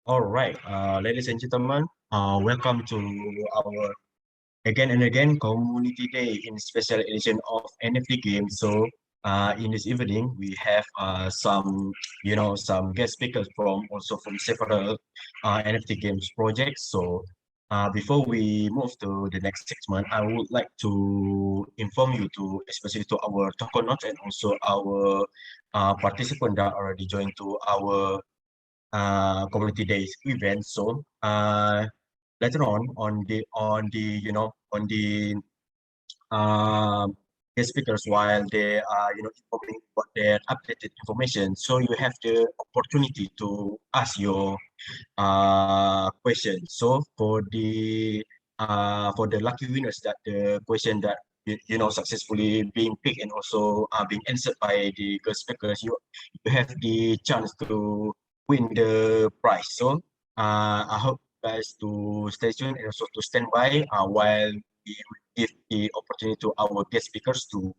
All right, ladies and gentlemen, welcome to our again and again community day in special edition of NFT game. So, in this evening, we have some guest speakers from several NFT games projects. So, before we move to the next segment, I would like to inform you to, especially to our tokenauts and also our participant that already joined to our community days event. So later on the um, guest speakers while they are informing about their updated information. So you have the opportunity to ask your question. So for the lucky winners that the question that successfully being picked and also being answered by the guest speakers, you have the chance to win the prize. So I hope guys to stay tuned and also to stand by while we will give the opportunity to our guest speakers to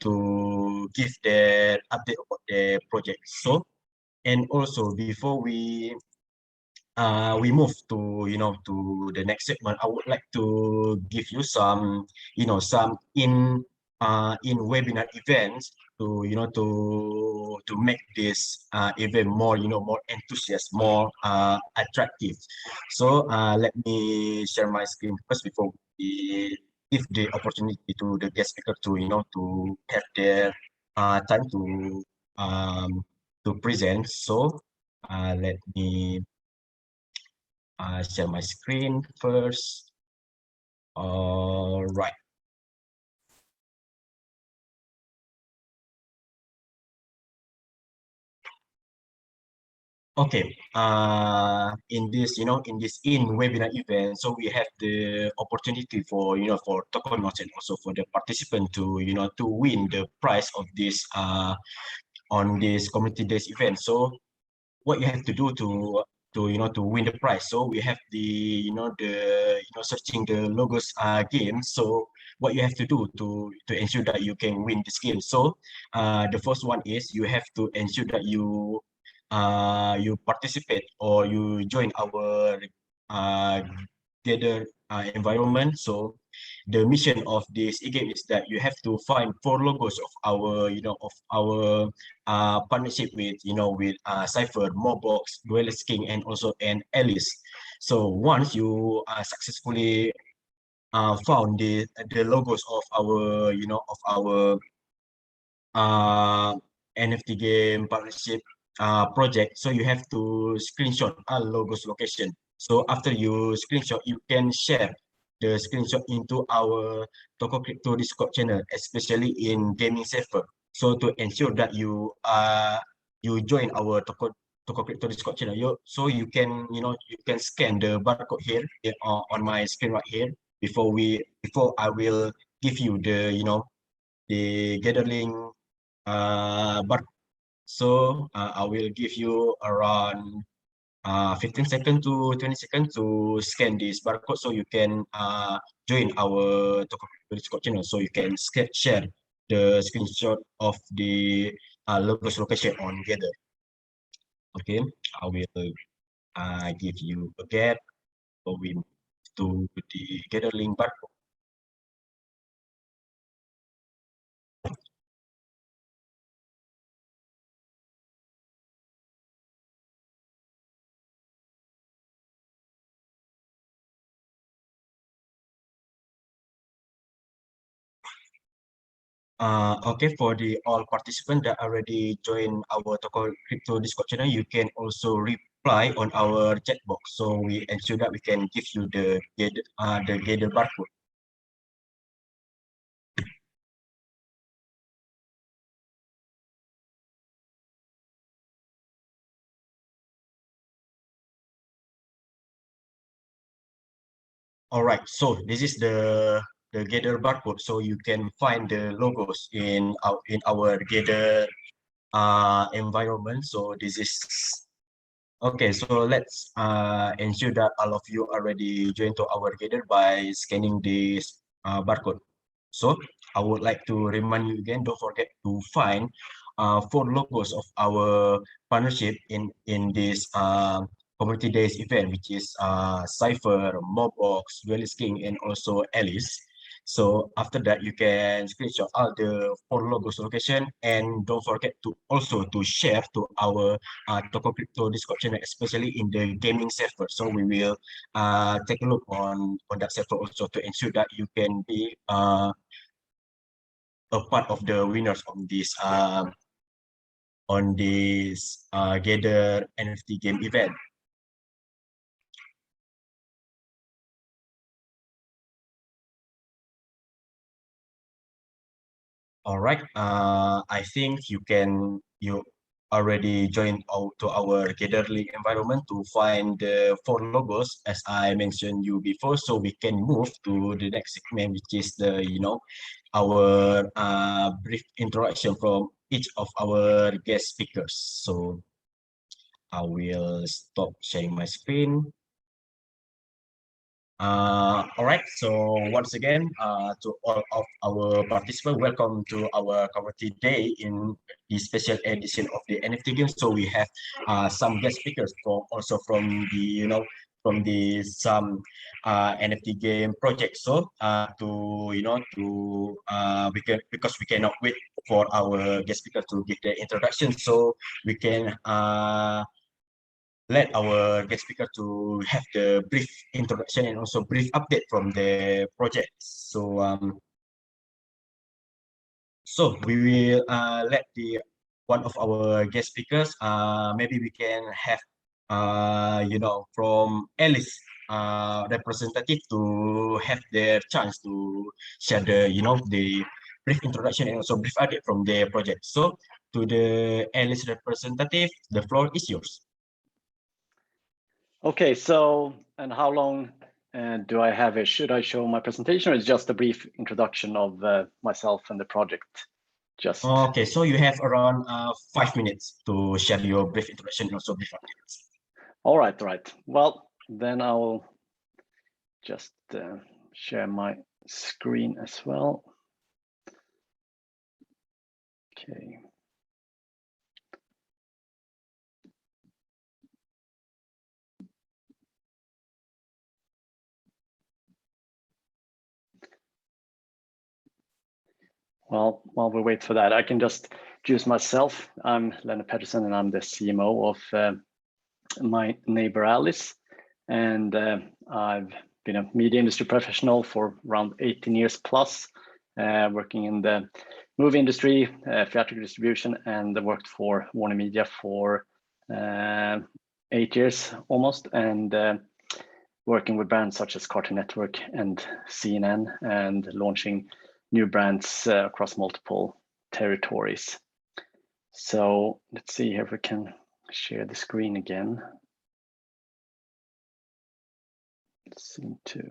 to give their update about their project. So and also before we move to to the next segment, I would like to give you some some in webinar events to to make this event more more enthusiastic, more attractive. So let me share my screen first before we give the opportunity to the guest speaker to to have their time to present. So let me share my screen first. All right. Okay. In this, in this webinar event, so we have the opportunity for for tokenauts and also for the participant to to win the prize of this on this community days event. So what you have to do to to win the prize. So we have the searching the logos game. So what you have to do to ensure that you can win this game. So the first one is you have to ensure that you participate or you join our uh, gather environment. So the mission of this game is that you have to find four logos of our of our partnership with with Sipher, Mbox, Duelist King, and also an Alice. So once you successfully found the logos of our of our uh, NFT game partnership project, so you have to screenshot a logos location. So after you screenshot, you can share the screenshot into our Tokocrypto Discord channel, especially in gaming server. So to ensure that you join our Tokocrypto Discord channel, so you can you can scan the barcode here, on my screen right here before I will give you the the gathering but so I will give you around 15 seconds to 20 seconds to scan this barcode so you can join our Tokocrypto Discord channel so you can share the screenshot of the logos location on Gather. Okay, I will give you a gap so we move to the Gather link barcode. Okay, for the all participants that already joined our Toko Crypto Discord channel, you can also reply on our chat box. So we ensure that we can give you the gather barcode. All right, so this is the gather barcode. So you can find the logos in our gather environment. So this is okay. So let's ensure that all of you already joined to our gather by scanning this barcode. So I would like to remind you again, don't forget to find four logos of our partnership in this community days event, which is Sipher, Mbox, Duelist King, and also Alice. So after that, you can screenshot all the 4 logos location, and don't forget to also to share to our Tokocrypto Discord channel, especially in the gaming server. So we will take a look on that server also to ensure that you can be a part of the winners on this Gather NFT game event. All right. I think you already joined to our Gatherly environment to find the 4 logos as I mentioned you before, so we can move to the next segment, which is the our brief introduction from each of our guest speakers. So I will stop sharing my screen. All right, so once again, to all of our participants, welcome to our community day in the special edition of the NFT game. So we have some guest speakers also from some NFT game projects. So because we cannot wait for our guest speakers to give their introduction, so we can let our guest speaker to have the brief introduction and also brief update from the project. So we will let the one of our guest speakers. Maybe we can have from Alice representative to have their chance to share the brief introduction and also brief update from the project. So to the Alice representative, the floor is yours. Okay, so, and how long do I have it? Should I show my presentation or is just a brief introduction of myself and the project? Okay, so you have around 5 minutes to share your brief introduction and also brief updates. All right. Well, then I will just share my screen as well. Okay. Well, while we wait for that, I can just introduce myself. I'm Lennart Pettersson and I'm the CMO of my neighbor Alice. And I've been a media industry professional for around 18 years plus, working in the movie industry, theatrical distribution, and worked for Warner Media for 8 years almost, and working with brands such as Cartoon Network and CNN, and launching new brands across multiple territories. So let's see here if we can share the screen again. Seem to.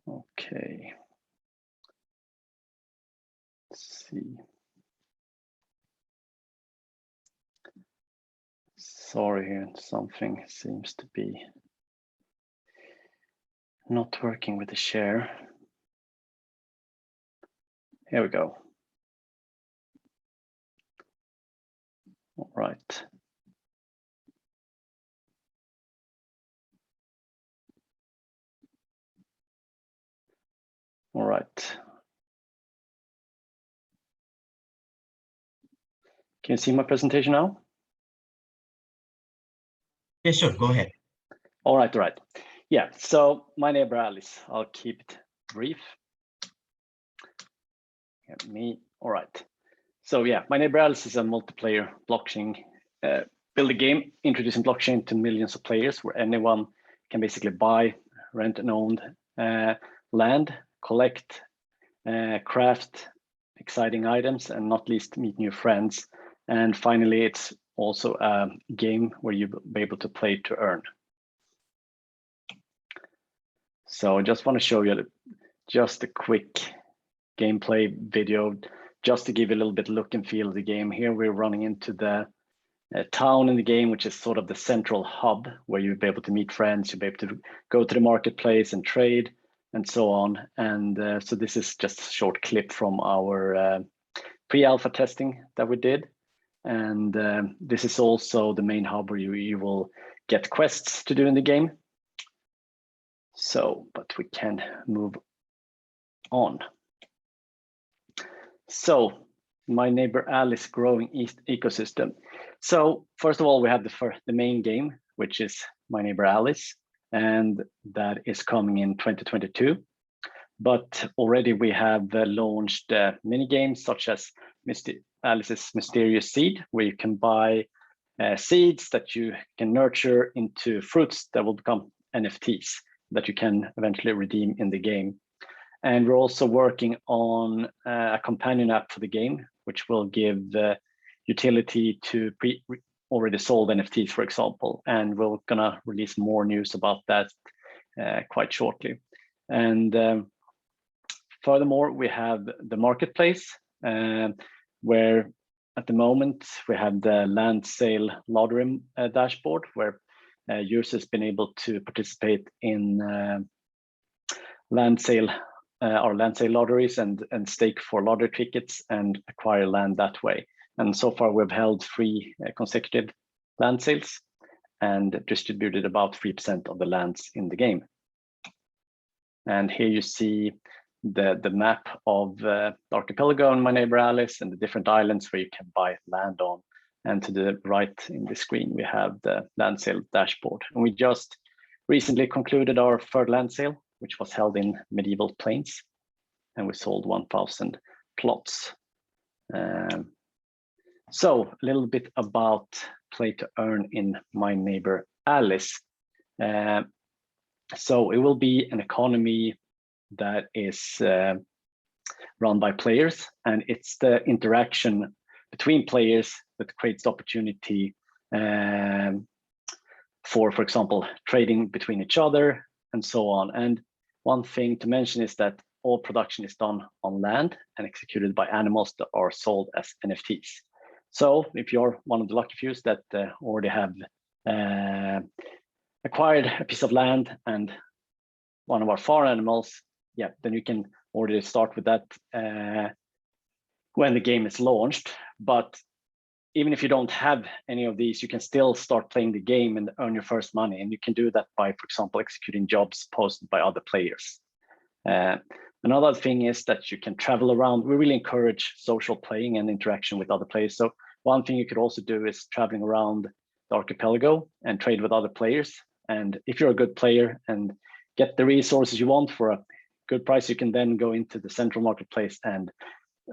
Okay. Let's see. Sorry here, something seems to be not working with the share. Here we go. All right. All right. Can you see my presentation now? Yeah, sure, go ahead. All right. Yeah, so my neighbor Alice, I'll keep it brief. All right. So yeah, my neighbor Alice is a multiplayer blockchain build a game introducing blockchain to millions of players, where anyone can basically buy, rent and own land, collect, craft exciting items, and not least meet new friends. And finally, it's also a game where you'll be able to play to earn. So I just want to show you just a quick gameplay video, just to give you a little bit look and feel of the game. Here we're running into the town in the game, which is sort of the central hub where you'll be able to meet friends, you'll be able to go to the marketplace and trade and so on. And so this is just a short clip from our pre-alpha testing that we did. And this is also the main hub where you will get quests to do in the game. So, but we can move on. So, my neighbor Alice growing ecosystem. So first of all, we have the main game, which is My Neighbor Alice, and that is coming in 2022. But already we have launched mini games such as Alice's Mysterious Seed, where you can buy seeds that you can nurture into fruits that will become NFTs that you can eventually redeem in the game. And we're also working on a companion app for the game, which will give utility to already sold NFTs, for example. And we're gonna release more news about that quite shortly. And furthermore, we have the marketplace, where at the moment we have the land sale lottery dashboard, where users been able to participate in land sale lotteries and stake for lottery tickets and acquire land that way. And so far we've held 3 consecutive land sales and distributed about 3% of the lands in the game. And here you see the map of the archipelago and My Neighbor Alice and the different islands where you can buy land on. And to the right in the screen, we have the land sale dashboard. And we just recently concluded our 3rd land sale, which was held in Medieval Plains, and we sold 1,000 plots. So a little bit about play to earn in My Neighbor Alice. So it will be an economy that is run by players, and it's the interaction between players that creates the opportunity for example, trading between each other and so on. And one thing to mention is that all production is done on land and executed by animals that are sold as NFTs. So if you're one of the lucky few that already have acquired a piece of land and one of our farm animals, yeah, then you can already start with that when the game is launched. But even if you don't have any of these, you can still start playing the game and earn your first money. And you can do that by, for example, executing jobs posted by other players. Another thing is that you can travel around. We really encourage social playing and interaction with other players. So one thing you could also do is traveling around the archipelago and trade with other players. And if you're a good player and get the resources you want for a good price, you can then go into the central marketplace and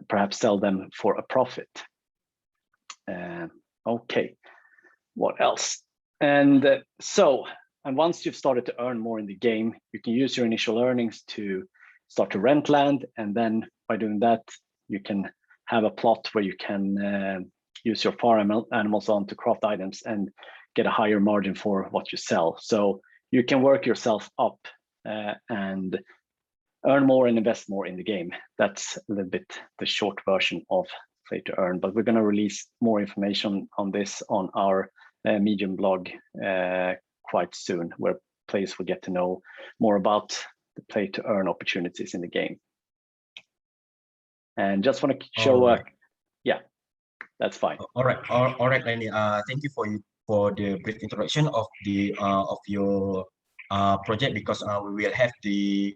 perhaps sell them for a profit. Okay, what else? And once you've started to earn more in the game, you can use your initial earnings to start to rent land. And then by doing that, you can have a plot where you can use your farm animals on to craft items and get a higher margin for what you sell. So you can work yourself up and earn more and invest more in the game. That's a little bit the short version of play to earn, but we're going to release more information on this on our Medium blog quite soon, where players will get to know more about the play to earn opportunities in the game. And just want to show yeah, that's fine. All right, Lenny. Thank you for the brief introduction of your project, because we will have the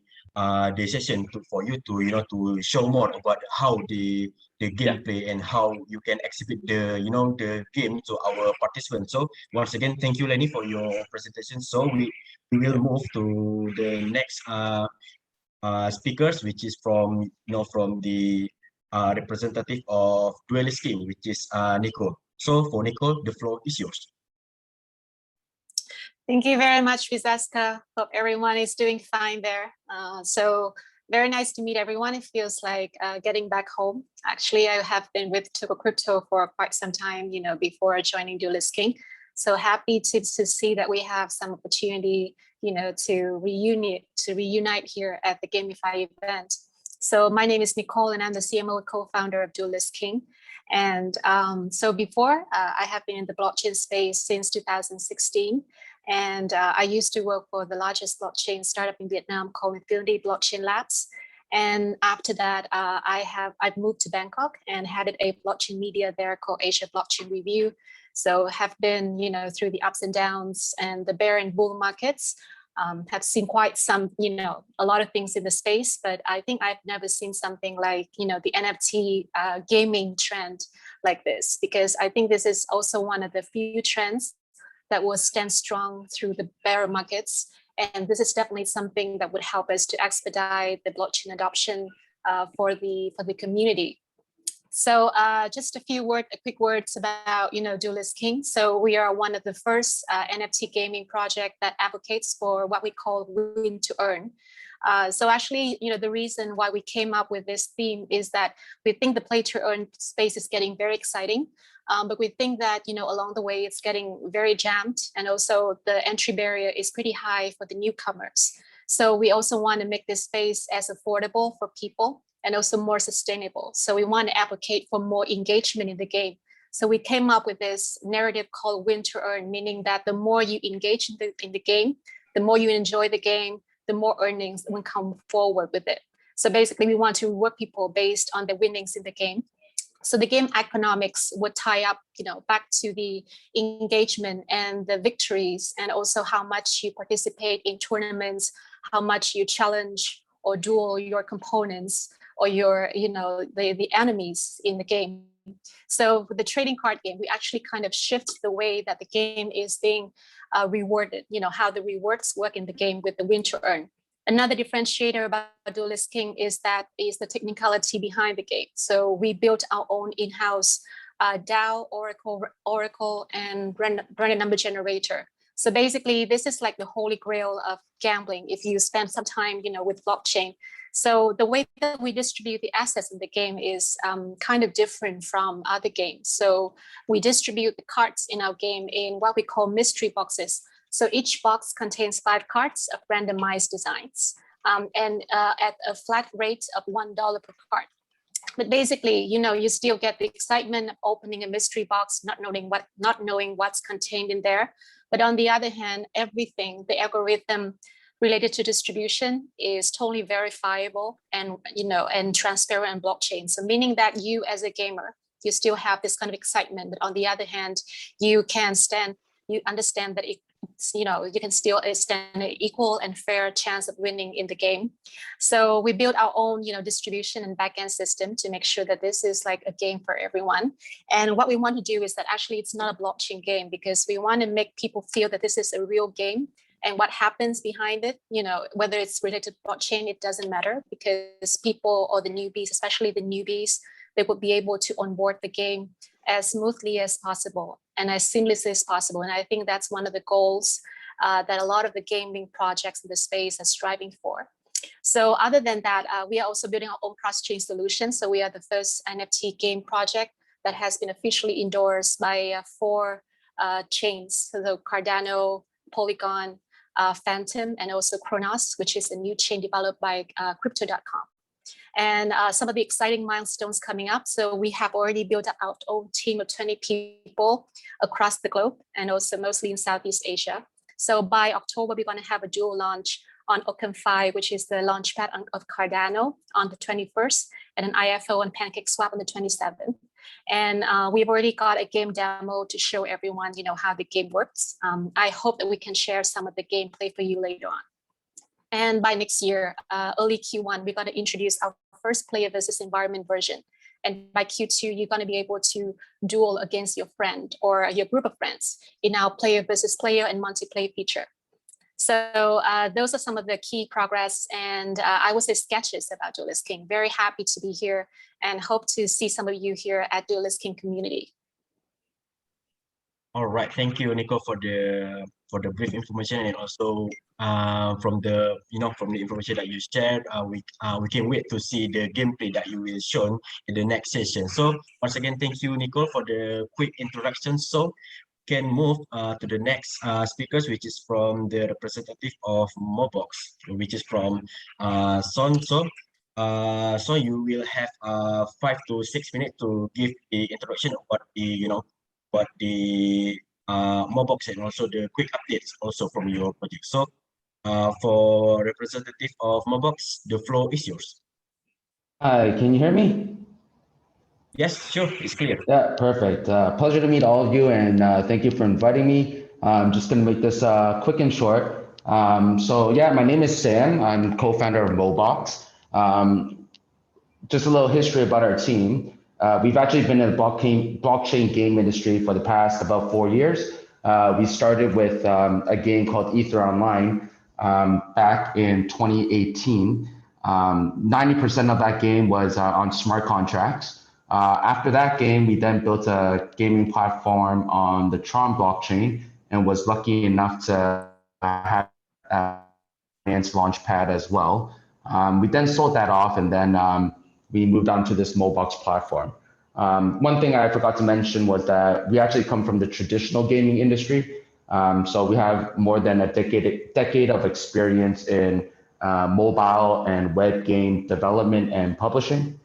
session for you to to show more about how the gameplay and how you can exhibit the game to our participants. So once again, thank you, Lenny, for your presentation. So we will move to the next speakers, which is from the representative of Duelist King, which is Nico. So for Nico, the floor is yours. Thank you very much, Visaska. Hope everyone is doing fine there. So very nice to meet everyone. It feels like getting back home. Actually, I have been with Tokocrypto for quite some time, before joining Duelist King. So happy to see that we have some opportunity, to reunite here at the Gamify event. So my name is Nicole, and I'm the CMO and co-founder of Duelist King. And so before, I have been in the blockchain space since 2016. And I used to work for the largest blockchain startup in Vietnam called Infinity Blockchain Labs. And after that, I've moved to Bangkok and headed a blockchain media there called Asia Blockchain Review. So have been, through the ups and downs and the bear and bull markets. Have seen quite some, a lot of things in the space, but I think I've never seen something like, the NFT gaming trend like this, because I think this is also one of the few trends that will stand strong through the bear markets. And this is definitely something that would help us to expedite the blockchain adoption for the community. So just a quick words about, Duelist King. So we are one of the first NFT gaming project that advocates for what we call win to earn. So actually, the reason why we came up with this theme is that we think the play to earn space is getting very exciting. But we think that, along the way, it's getting very jammed. And also the entry barrier is pretty high for the newcomers. So we also want to make this space as affordable for people and also more sustainable. So we want to advocate for more engagement in the game. So we came up with this narrative called win to earn, meaning that the more you engage in the game, the more you enjoy the game, the more earnings will come forward with it. So basically we want to reward people based on the winnings in the game. So the game economics would tie up, back to the engagement and the victories, and also how much you participate in tournaments, how much you challenge or duel your components or your, the enemies in the game. So with the trading card game, we actually kind of shift the way that the game is being rewarded, how the rewards work in the game with the win to earn. Another differentiator about Duelist King is the technicality behind the game. So we built our own in-house DAO, Oracle, and random number generator. So basically, this is like the holy grail of gambling if you spend some time, with blockchain. So the way that we distribute the assets in the game is kind of different from other games. So we distribute the cards in our game in what we call mystery boxes. So each box contains 5 cards of randomized designs and at a flat rate of $1 per card. But basically, you still get the excitement of opening a mystery box, not knowing what's contained in there. But on the other hand, everything, the algorithm related to distribution is totally verifiable and, and transparent on blockchain. So meaning that you as a gamer, you still have this kind of excitement, but on the other hand, you understand that you can still stand an equal and fair chance of winning in the game. So we built our own, distribution and backend system to make sure that this is like a game for everyone. And what we want to do is that actually it's not a blockchain game, because we want to make people feel that this is a real game. And what happens behind it, whether it's related to blockchain, it doesn't matter, because people or the newbies, especially the newbies, they would be able to onboard the game as smoothly as possible and as seamlessly as possible. And I think that's one of the goals that a lot of the gaming projects in the space are striving for. So other than that, we are also building our own cross-chain solution. So we are the first NFT game project that has been officially endorsed by 4 chains. So the Cardano, Polygon, Phantom, and also Kronos, which is a new chain developed by Crypto.com. And some of the exciting milestones coming up. So we have already built up our own team of 20 people across the globe, and also mostly in Southeast Asia. So by October, we're going to have a dual launch on OpenFi, which is the launchpad of Cardano, on the 21st, and an IFO on PancakeSwap on the 27th. And we've already got a game demo to show everyone, how the game works. I hope that we can share some of the gameplay for you later on. And by next year, early Q1, we're going to introduce our first player versus environment version. And by Q2, you're going to be able to duel against your friend or your group of friends in our player versus player and multiplayer feature. So those are some of the key progress, and I would say sketches about Duelist King. Very happy to be here and hope to see some of you here at Duelist King community. All right, thank you, Nico, for the brief information, and also from the information that you shared, we can wait to see the gameplay that you will show in the next session. So once again, thank you, Nico, for the quick introduction. So can move to the next speakers, which is from the representative of Mbox, which is from Son. So you will have 5 to 6 minutes to give the introduction of what the Mbox, and also the quick updates also from your project. So for representative of Mbox, the floor is yours. Hi, can you hear me? Yes, sure, it's clear. Yeah, perfect. Pleasure to meet all of you, and thank you for inviting me. I'm just going to make this quick and short. Yeah, my name is Sam. I'm co-founder of Mbox. Just a little history about our team. We've actually been in the blockchain game industry for the past about 4 years. We started with a game called Ether Online back in 2018. 90% of that game was on smart contracts. After that game, we then built a gaming platform on the Tron blockchain and was lucky enough to have a finance launchpad as well. We then sold that off, and then we moved on to this Mbox platform. One thing I forgot to mention was that we actually come from the traditional gaming industry. So we have more than a decade of experience in mobile and web game development and publishing.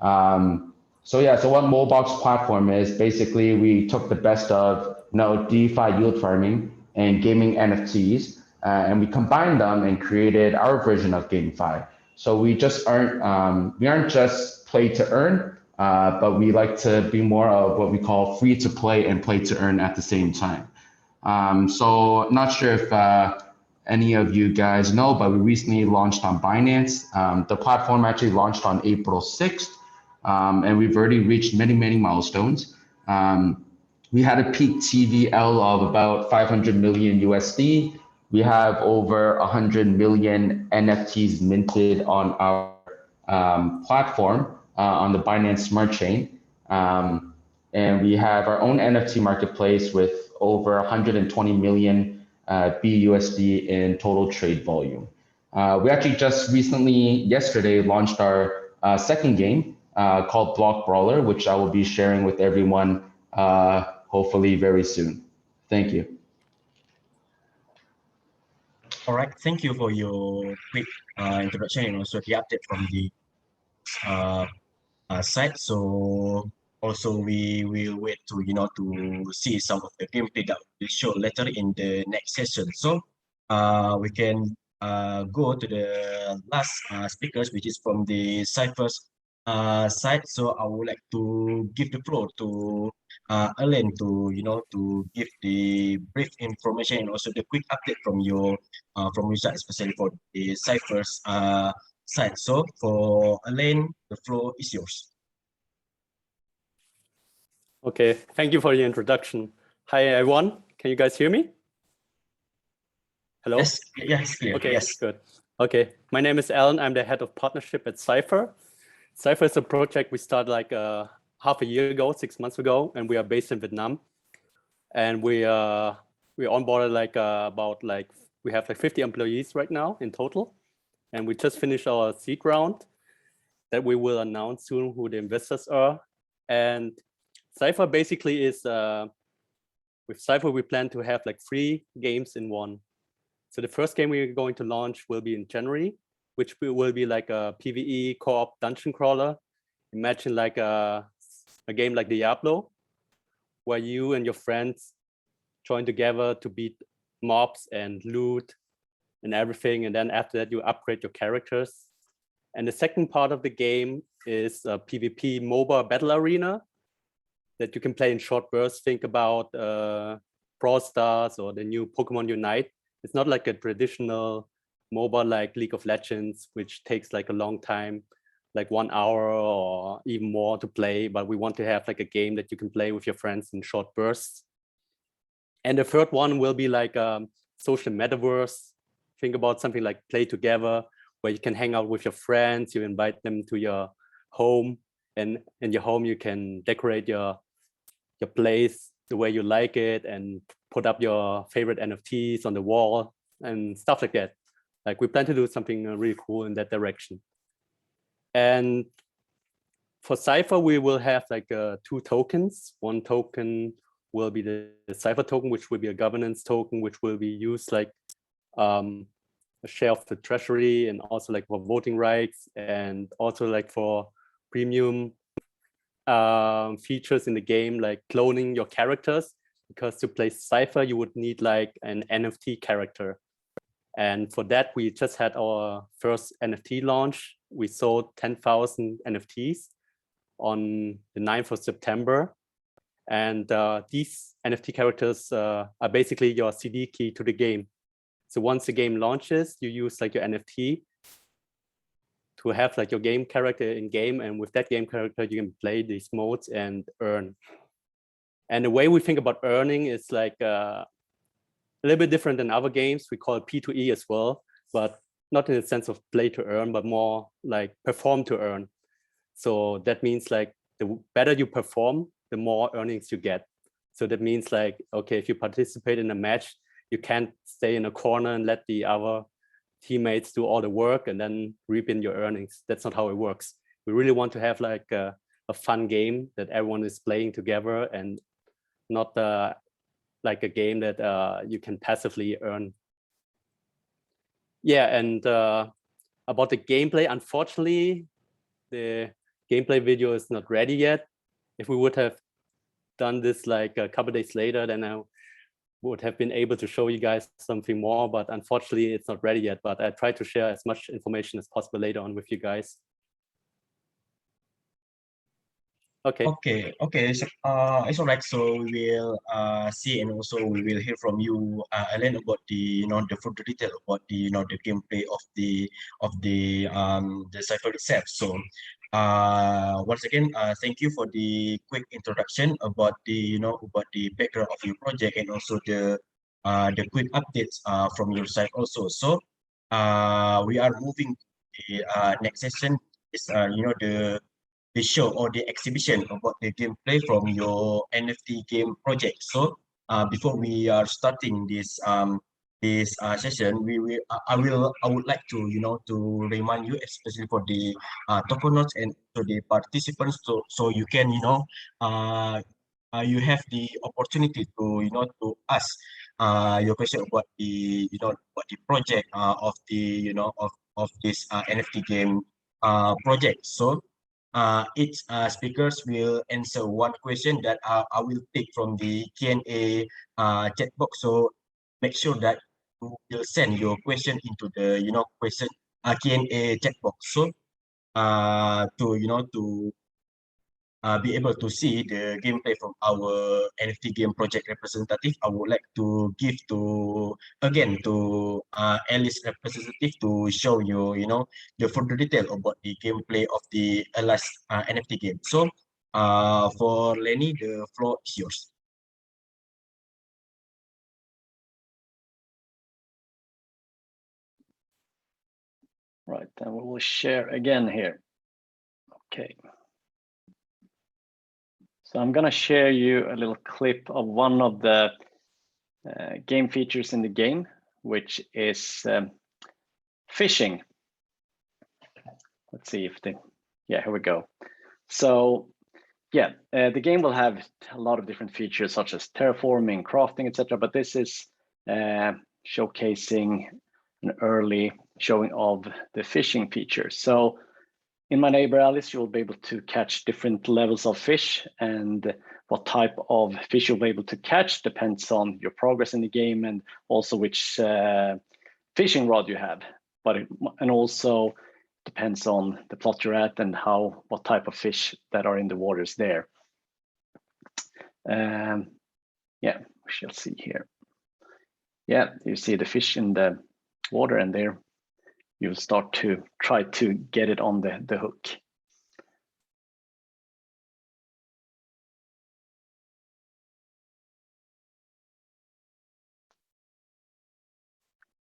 So what Mbox platform is, basically we took the best of DeFi yield farming and gaming NFTs, and we combined them and created our version of GameFi. So we aren't just play to earn, but we like to be more of what we call free to play and play to earn at the same time. So not sure if any of you guys know, but we recently launched on Binance. The platform actually launched on April 6th, and we've already reached many milestones. We had a peak TVL of about 500 million USD. We have over 100 million NFTs minted on our platform on the Binance Smart Chain. And we have our own NFT marketplace with over 120 million BUSD in total trade volume. We actually just recently, yesterday, launched our second game called Block Brawler, which I will be sharing with everyone hopefully very soon. Thank you. All right, thank you for your quick introduction and also the update from the site. So also we will wait to to see some of the gameplay that will show later in the next session. So we can go to the last speakers, which is from the Sipher's side. So I would like to give the floor to Ellen to to give the brief information and also the quick update from your side, especially for the Sipher's side. So for Elaine, the floor is yours. Okay, thank you for your introduction. Hi everyone, can you guys hear me? Hello? Yes, yes, clear. Okay, yes. Good. Okay, my name is Alan. I'm the head of partnership at Sipher. Sipher is a project we started like half a year ago, 6 months ago, and we are based in Vietnam. And we onboarded we have like 50 employees right now in total. And we just finished our seed round that we will announce soon who the investors are. And Sipher basically is, with Sipher, we plan to have like 3 games in one. So the first game we're going to launch will be in January, which will be like a PvE co-op dungeon crawler. Imagine like a game like Diablo, where you and your friends join together to beat mobs and loot and everything. And then after that, you upgrade your characters. And the second part of the game is a PvP MOBA battle arena that you can play in short bursts. Think about Brawl Stars or the new Pokemon Unite. It's not like a traditional MOBA like League of Legends, which takes like a long time, like 1 hour or even more to play. But we want to have like a game that you can play with your friends in short bursts. And the third one will be like a social metaverse. Think about something like Play Together, where you can hang out with your friends. You invite them to your home, and in your home you can decorate your place the way you like it and put up your favorite NFTs on the wall and stuff like that. Like we plan to do something really cool in that direction. And for Sipher, we will have like 2 tokens. One token will be the Sipher token, which will be a governance token, which will be used like a share of the treasury and also like for voting rights and also like for premium features in the game, like cloning your characters, because to play Sipher you would need like an NFT character. And for that we just had our first NFT launch we sold 10,000 NFTs on the 9th of September. And these NFT characters are basically your CD key to the game. So once the game launches, you use like your NFT to have like your game character in game. And with that game character, you can play these modes and earn. And the way we think about earning is like a little bit different than other games. We call it P2E as well, but not in the sense of play to earn, but more like perform to earn. So that means like the better you perform, the more earnings you get. So that means like, okay, if you participate in a match, you can't stay in a corner and let the other teammates do all the work and then reap in your earnings. That's not how it works. We really want to have like a fun game that everyone is playing together and not like a game that you can passively earn. Yeah, and about the gameplay, unfortunately, the gameplay video is not ready yet. If we would have done this like a couple days later, then I would have been able to show you guys something more, but unfortunately it's not ready yet. But I try to share as much information as possible later on with you guys. Okay. Okay. So, it's all right. So we will see, and also we will hear from you, Alan, about the the further detail about the the gameplay of the Sipher itself. So, once again, thank you for the quick introduction about the about the background of your project, and also the quick updates from your side also. So, we are moving to the next session. Is the show or the exhibition about the gameplay from your NFT game project. So before we are starting this session, I would like to to remind you, especially for the tokenauts and to the participants, so you can you have the opportunity to to ask your question about the about the project of the of this NFT game project. So each speakers will answer one question that I will take from the Q&A chat box. So make sure that you will send your question into the question Q&A chat box. So to to be able to see the gameplay from our NFT game project representative, I would like to give to again to Alice representative to show you the further detail about the gameplay of the last NFT game. So for Lenny, the floor is yours. Right, and we will share again here. Okay. So I'm gonna share you a little clip of one of the game features in the game, which is fishing. Let's see if yeah, here we go. So yeah, the game will have a lot of different features such as terraforming, crafting, etc. But this is showcasing an early showing of the fishing feature. So in my neighbor Alice, you'll be able to catch different levels of fish, and what type of fish you'll be able to catch depends on your progress in the game and also which fishing rod you have. And also depends on the plot you're at and what type of fish that are in the waters there. Yeah, we shall see here. Yeah, you see the fish in the water, and there you'll start to try to get it on the hook.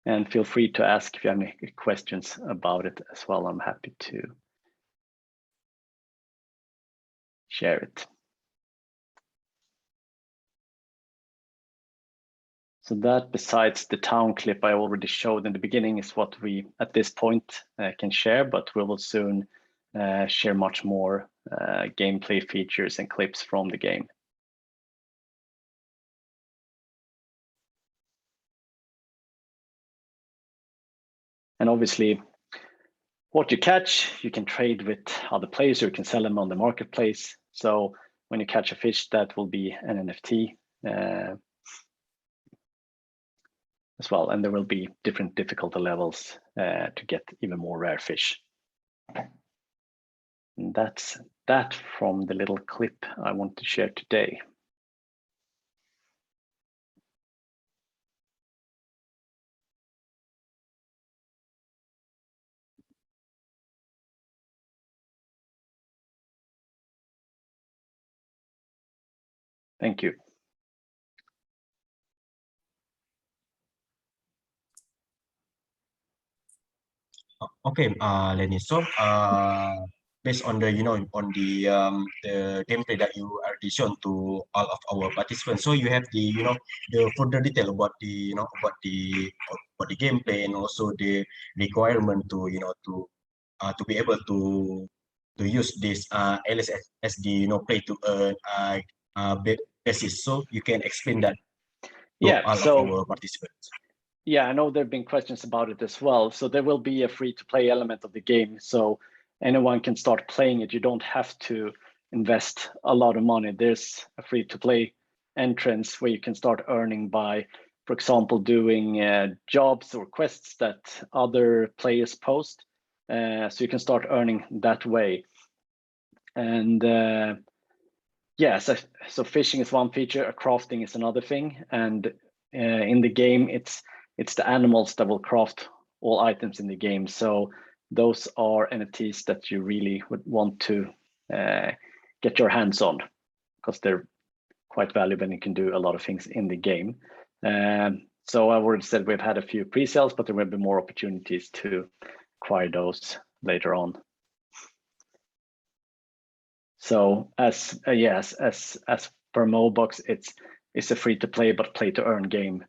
And feel free to ask if you have any questions about it as well. I'm happy to share it. So that, besides the town clip I already showed in the beginning, is what we at this point can share, but we will soon share much more gameplay features and clips from the game. And obviously, what you catch, you can trade with other players, or you can sell them on the marketplace. So when you catch a fish, that will be an NFT as well. And there will be different difficulty levels to get even more rare fish. And that's that from the little clip I want to share today. Thank you. Okay, Lenny. So, based on the the gameplay that you already shown to all of our participants, so you have the further detail about the gameplay and also the requirement to to be able to use this LS as the play to earn basis. So you can explain that to all of our participants. Yeah, I know there have been questions about it as well. So there will be a free-to-play element of the game. So anyone can start playing it. You don't have to invest a lot of money. There's a free-to-play entrance where you can start earning by, for example, doing jobs or quests that other players post. So you can start earning that way. And yeah, so fishing is one feature, crafting is another thing. And in the game, it's the animals that will craft all items in the game. So those are NFTs that you really would want to get your hands on because they're quite valuable and you can do a lot of things in the game. So I've already said we've had a few pre-sales, but there will be more opportunities to acquire those later on. So as per Mbox, it's a free-to-play but play-to-earn game.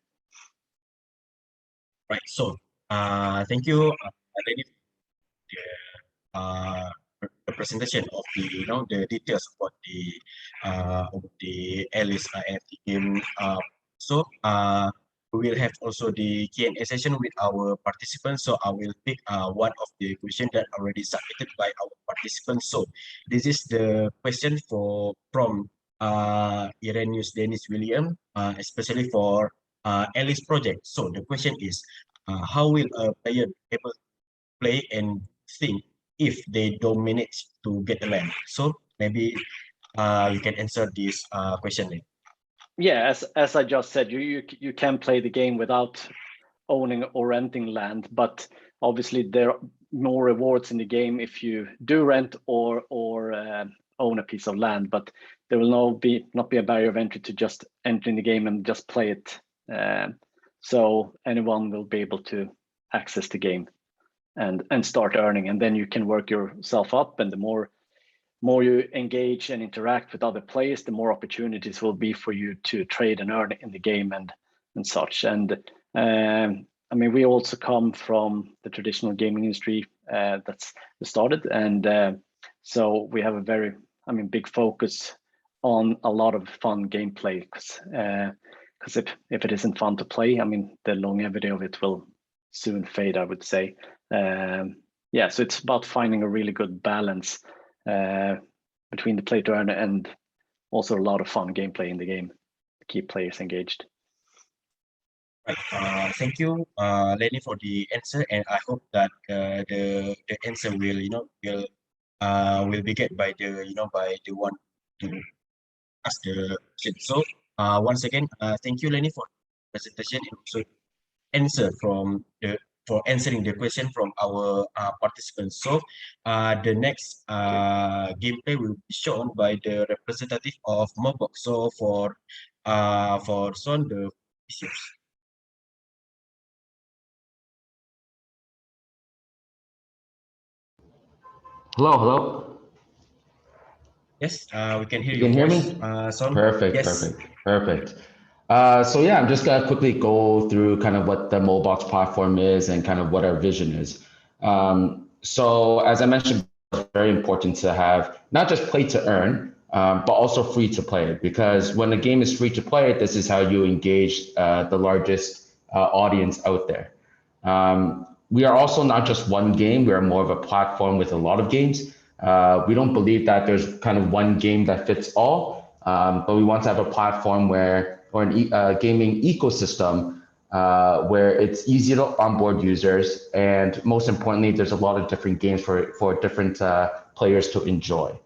Right. So, thank you, Lenny, the presentation of the details about the Alice NFT game. So, we will have also the Q&A session with our participants. So I will pick one of the questions that already submitted by our participants. So this is the question from Irenius Dennis William, especially for Alice project. So the question is, how will a player be able to play and think if they don't manage to get the land? So maybe you can answer this question. Yeah, as I just said, you can play the game without owning or renting land, but obviously there are more rewards in the game if you do rent or own a piece of land. But there will not be a barrier of entry to just entering the game and just play it. So anyone will be able to access the game and start earning, and then you can work yourself up. And the more you engage and interact with other players, the more opportunities will be for you to trade and earn in the game and such. And I mean, we also come from the traditional gaming industry that's started, and so we have a very, big focus on a lot of fun gameplay. Because if it isn't fun to play, the longevity of it will soon fade, I would say. Yeah, so it's about finding a really good balance between the play to earn and also a lot of fun gameplay in the game to keep players engaged. Right. Thank you, Lenny, for the answer, and I hope that the answer will be get by the one to ask the question. So once again, thank you, Lenny, for the presentation and also answer for answering the question from our participants. So the next gameplay will be shown by the representative of Mbox. So for Son, the is yours. Hello. Yes, we can hear You your can hear voice, me? Son. Perfect, Yes. perfect. So yeah, I'm just gonna quickly go through kind of what the Mbox platform is and kind of what our vision is. So as I mentioned, it's very important to have not just play to earn, but also free to play, because when a game is free to play, this is how you engage the largest audience out there. We are also not just one game, we are more of a platform with a lot of games. We don't believe that there's kind of one game that fits all, but we want to have a platform or a gaming ecosystem where it's easy to onboard users, and most importantly, there's a lot of different games for different players to enjoy.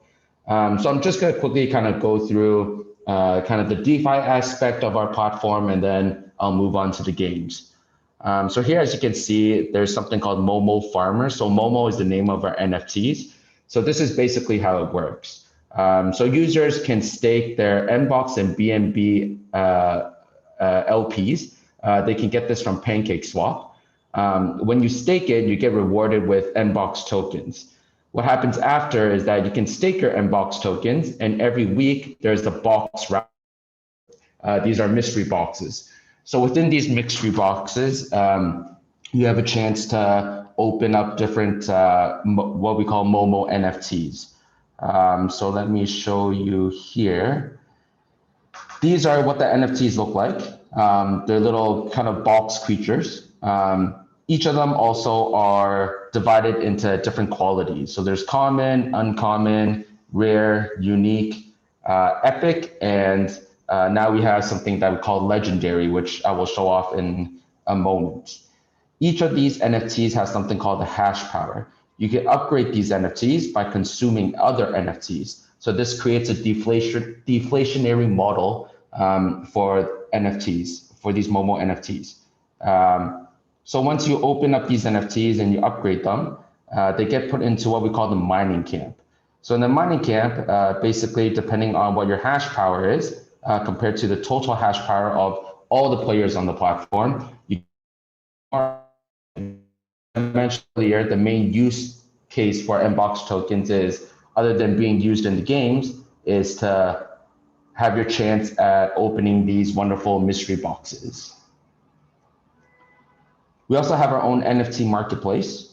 So I'm just going to quickly kind of go through kind of the DeFi aspect of our platform, and then I'll move on to the games. So here, as you can see, there's something called Momo Farmer. So Momo is the name of our NFTs. So this is basically how it works. So users can stake their Mbox and BNB LPs. They can get this from PancakeSwap. When you stake it, you get rewarded with Mbox tokens. What happens after is that you can stake your Mbox tokens, and every week there's a box wrap. These are mystery boxes. So within these mystery boxes, you have a chance to open up different, what we call Momo NFTs. So let me show you here. These are what the NFTs look like. They're little kind of box creatures. Each of them also are divided into different qualities. So there's common, uncommon, rare, unique, epic, and now we have something that we call legendary, which I will show off in a moment. Each of these NFTs has something called the hash power. You can upgrade these NFTs by consuming other NFTs. So this creates a deflationary model for NFTs, for these Momo NFTs. So once you open up these NFTs and you upgrade them, they get put into what we call the mining camp. So in the mining camp, basically, depending on what your hash power is, compared to the total hash power of all the players on the platform, you mentioned earlier, the main use case for Mbox tokens is, other than being used in the games, is to have your chance at opening these wonderful mystery boxes. We also have our own NFT marketplace.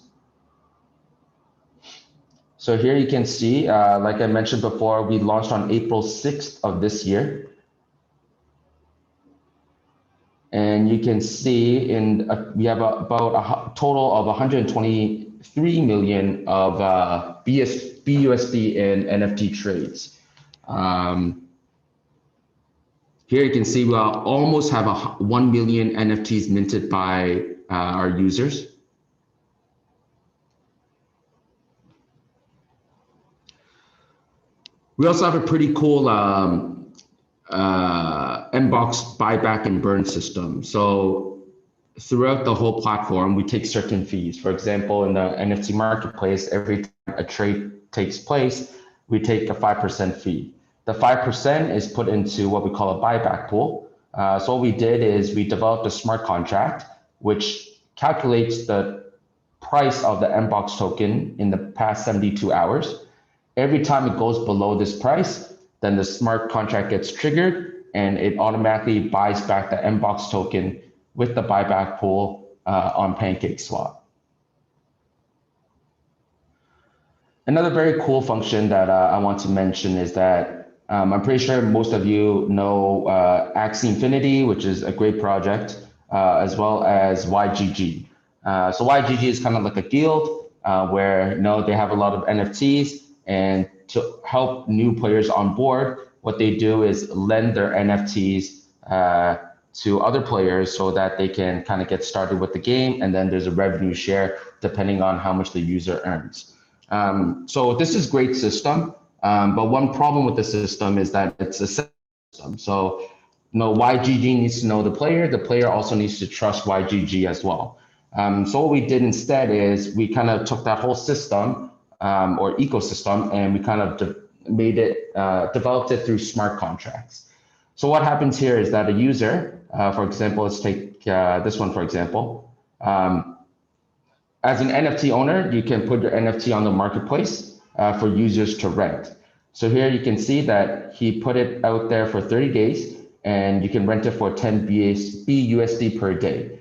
So here you can see, like I mentioned before, we launched on April 6th of this year. And you can see we have about a total of 123 million of BUSD in NFT trades. Here you can see we almost have 1 million NFTs minted by our users. We also have a pretty cool Mbox buyback and burn system. So throughout the whole platform, we take certain fees. For example, in the NFT marketplace, every time a trade takes place, we take a 5% fee. The 5% is put into what we call a buyback pool. So what we did is we developed a smart contract, which calculates the price of the Mbox token in the past 72 hours. Every time it goes below this price, then the smart contract gets triggered and it automatically buys back the Mbox token with the buyback pool on PancakeSwap. Another very cool function that I want to mention is that I'm pretty sure most of you know Axie Infinity, which is a great project, as well as YGG. So YGG is kind of like a guild where they have a lot of NFTs, and to help new players on board, what they do is lend their NFTs to other players so that they can kind of get started with the game, and then there's a revenue share depending on how much the user earns. So this is a great system, but one problem with the system is that it's a system. So YGG needs to know the player also needs to trust YGG as well. So what we did instead is we kind of took that whole system or ecosystem, and we kind of developed it through smart contracts. So what happens here is that a user, for example, let's take this one, for example. As an NFT owner, you can put your NFT on the marketplace for users to rent. So here you can see that he put it out there for 30 days, and you can rent it for 10 BUSD per day.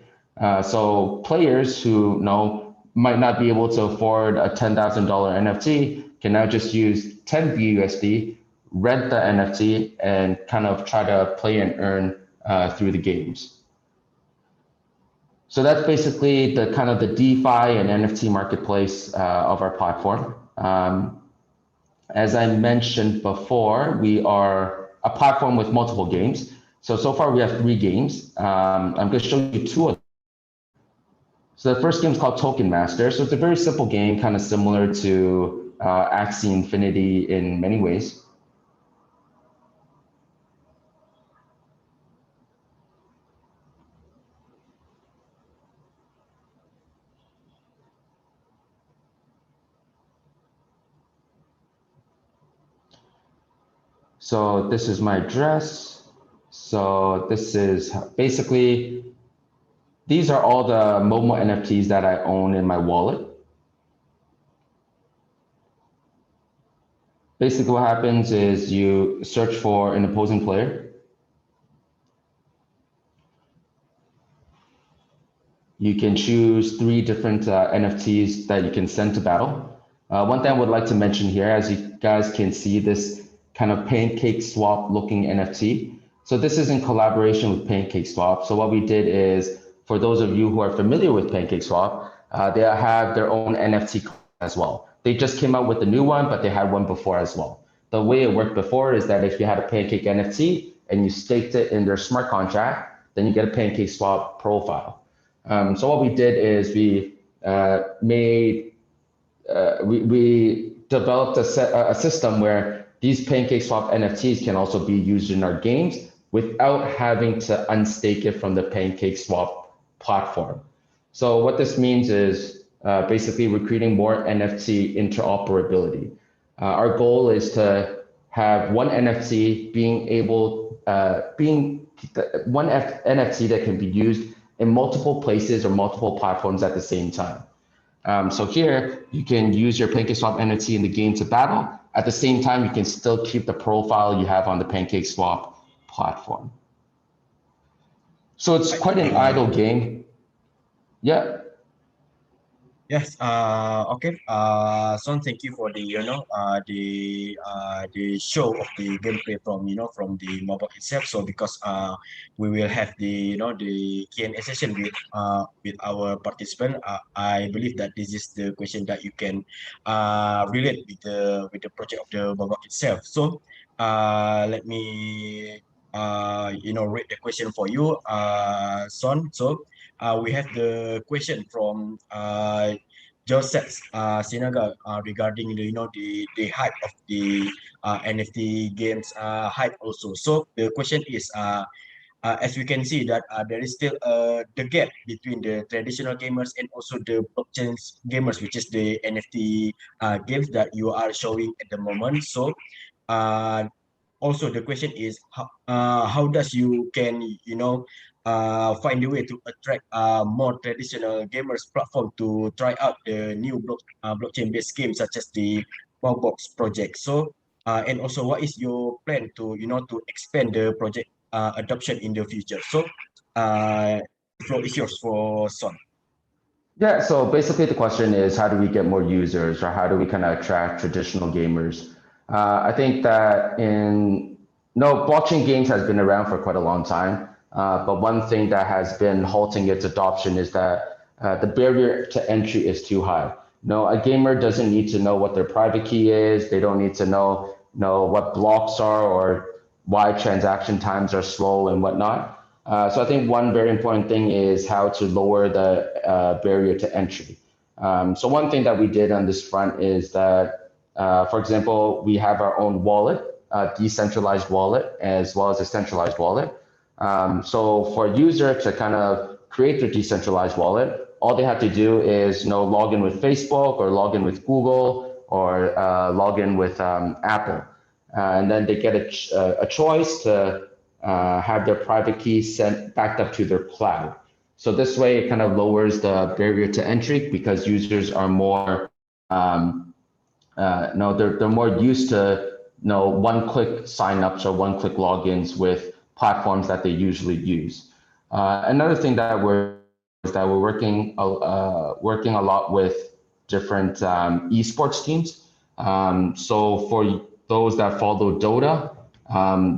So players who might not be able to afford a $10,000 NFT can now just use 10 BUSD, rent the NFT, and kind of try to play and earn through the games. So that's basically the kind of the DeFi and NFT marketplace of our platform. As I mentioned before, we are a platform with multiple games. So far we have 3 games. I'm going to show you 2 of them. So the first game is called Token Master. So it's a very simple game, kind of similar to Axie Infinity in many ways. So this is my address. So this is basically, these are all the Momo NFTs that I own in my wallet. Basically what happens is you search for an opposing player. You can choose 3 different NFTs that you can send to battle. One thing I would like to mention here, as you guys can see, this kind of pancake swap looking NFT. So this is in collaboration with Pancake Swap. So what we did is, for those of you who are familiar with Pancake Swap, they have their own NFT as well. They just came out with a new one, but they had one before as well. The way it worked before is that if you had a Pancake NFT and you staked it in their smart contract, then you get a Pancake Swap profile. So what we did is we developed a system where these Pancake Swap NFTs can also be used in our games without having to unstake it from the Pancake Swap platform. So what this means is basically we're creating more NFT interoperability. Our goal is to have one NFT NFT that can be used in multiple places or multiple platforms at the same time. So here you can use your PancakeSwap NFT in the game to battle. At the same time, you can still keep the profile you have on the PancakeSwap platform. So it's quite an idle game. Yeah. Yes. Okay. Son, thank you for the the show of the gameplay from the mobile itself. So because we will have the the Q&A session with our participant. I believe that this is the question that you can relate with the project of the mobile itself. So let me read the question for you, Son. So we have the question from Joseph Sinaga regarding the hype of the NFT games hype also. So the question is, as we can see that there is still the gap between the traditional gamers and also the blockchain gamers, which is the NFT games that you are showing at the moment. So also the question is how does you can find a way to attract more traditional gamers platform to try out the new blockchain based games such as the Mbox project. So and also what is your plan to to expand the project adoption in the future? So the floor is yours for Son. Yeah, so basically the question is, how do we get more users, or how do we kind of attract traditional gamers? I think that blockchain games has been around for quite a long time, but one thing that has been halting its adoption is that the barrier to entry is too high. A gamer doesn't need to know what their private key is. They don't need to know what blocks are or why transaction times are slow and whatnot. So I think one very important thing is how to lower the barrier to entry. So one thing that we did on this front is that, for example, we have our own wallet, decentralized wallet, as well as a centralized wallet. So for a user to kind of create their decentralized wallet, all they have to do is log in with Facebook or log in with Google or log in with Apple. And then they get a choice to have their private key sent backed up to their cloud. So this way it kind of lowers the barrier to entry because users are more, they're more used to one-click signups or one-click logins with platforms that they usually use. Another thing that we're working a lot with different esports teams. So for those that follow Dota,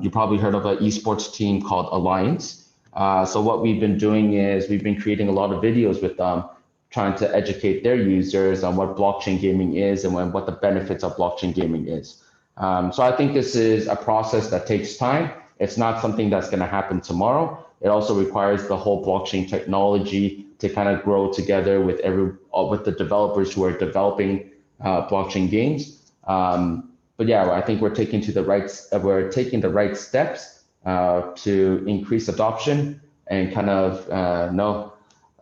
you probably heard of an esports team called Alliance. So what we've been doing is we've been creating a lot of videos with them, trying to educate their users on what blockchain gaming is and what the benefits of blockchain gaming is. So I think this is a process that takes time, it's not something that's going to happen tomorrow. It also requires the whole blockchain technology to kind of grow together with the developers who are developing blockchain games. But yeah, I think we're taking the right steps to increase adoption and kind of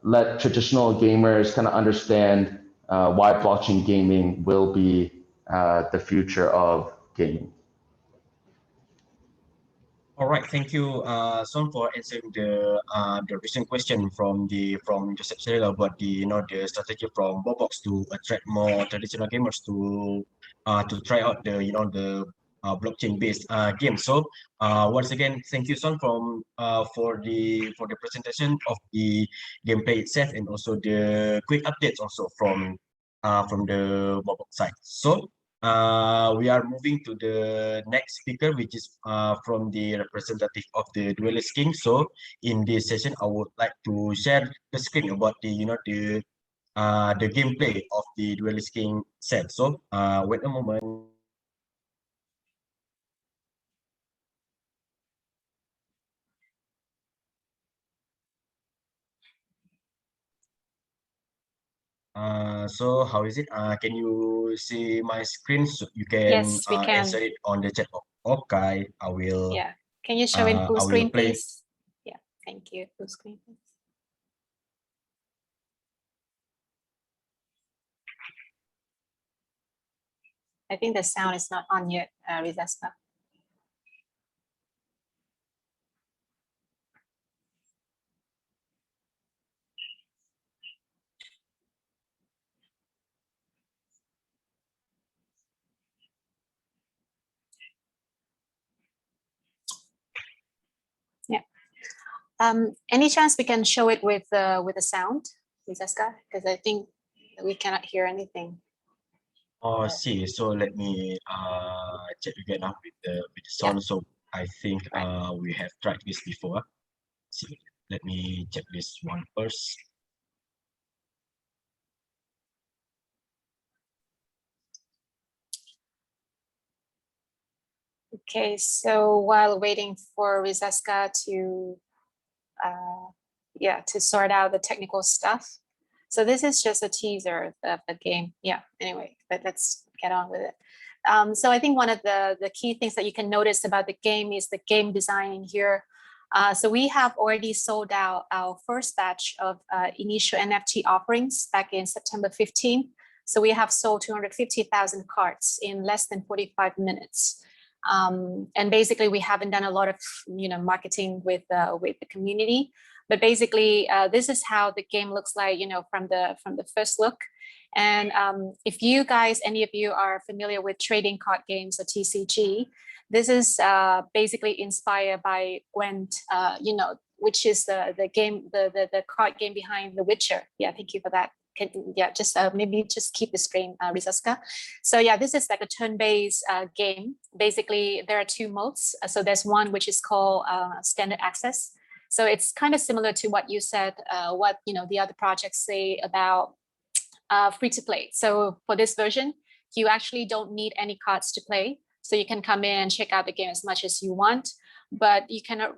let traditional gamers kind of understand why blockchain gaming will be the future of gaming. All right, thank you, Son, for answering the recent question from Joseph Serra about the the strategy from Mbox to attract more traditional gamers to try out the blockchain based game. So once again, thank you, Son, for the presentation of the gameplay itself and also the quick updates also from the Mbox side. So we are moving to the next speaker, which is from the representative of the Duelist King. So in this session, I would like to share the screen about the gameplay of the Duelist King set. So wait a moment. So how is it? Can you see my screen? So you can Yes, we can. answer it on the chat. Okay, I will. Yeah. Can you show in full I will screen, play. please? Yeah, thank you. Full screen, please. I think the sound is not on yet, Rizaska. Yeah. Any chance we can show it with the sound, Rizaska? Because I think we cannot hear anything. Oh, see. So let me check again now with the sound. So I think we have tried this before. See, let me check this one first. Okay, so while waiting for Rizaska to to sort out the technical stuff. So this is just a teaser of the game. Yeah, anyway, but let's get on with it. So I think one of the key things that you can notice about the game is the game design here. So we have already sold out our first batch of initial NFT offerings back in September 15. So we have sold 250,000 cards in less than 45 minutes. And basically, we haven't done a lot of marketing with the community, but basically, this is how the game looks like, from the first look. And if you guys, any of you are familiar with trading card games or TCG, this is basically inspired by Gwent, which is the game, the card game behind The Witcher. Yeah, thank you for that. Just maybe just keep the screen, Rizaska. So yeah, this is like a turn-based game. Basically, there are two modes. So there's one which is called standard access. So it's kind of similar to what you said, what the other projects say about free to play. So for this version, you actually don't need any cards to play. So you can come in and check out the game as much as you want, but you cannot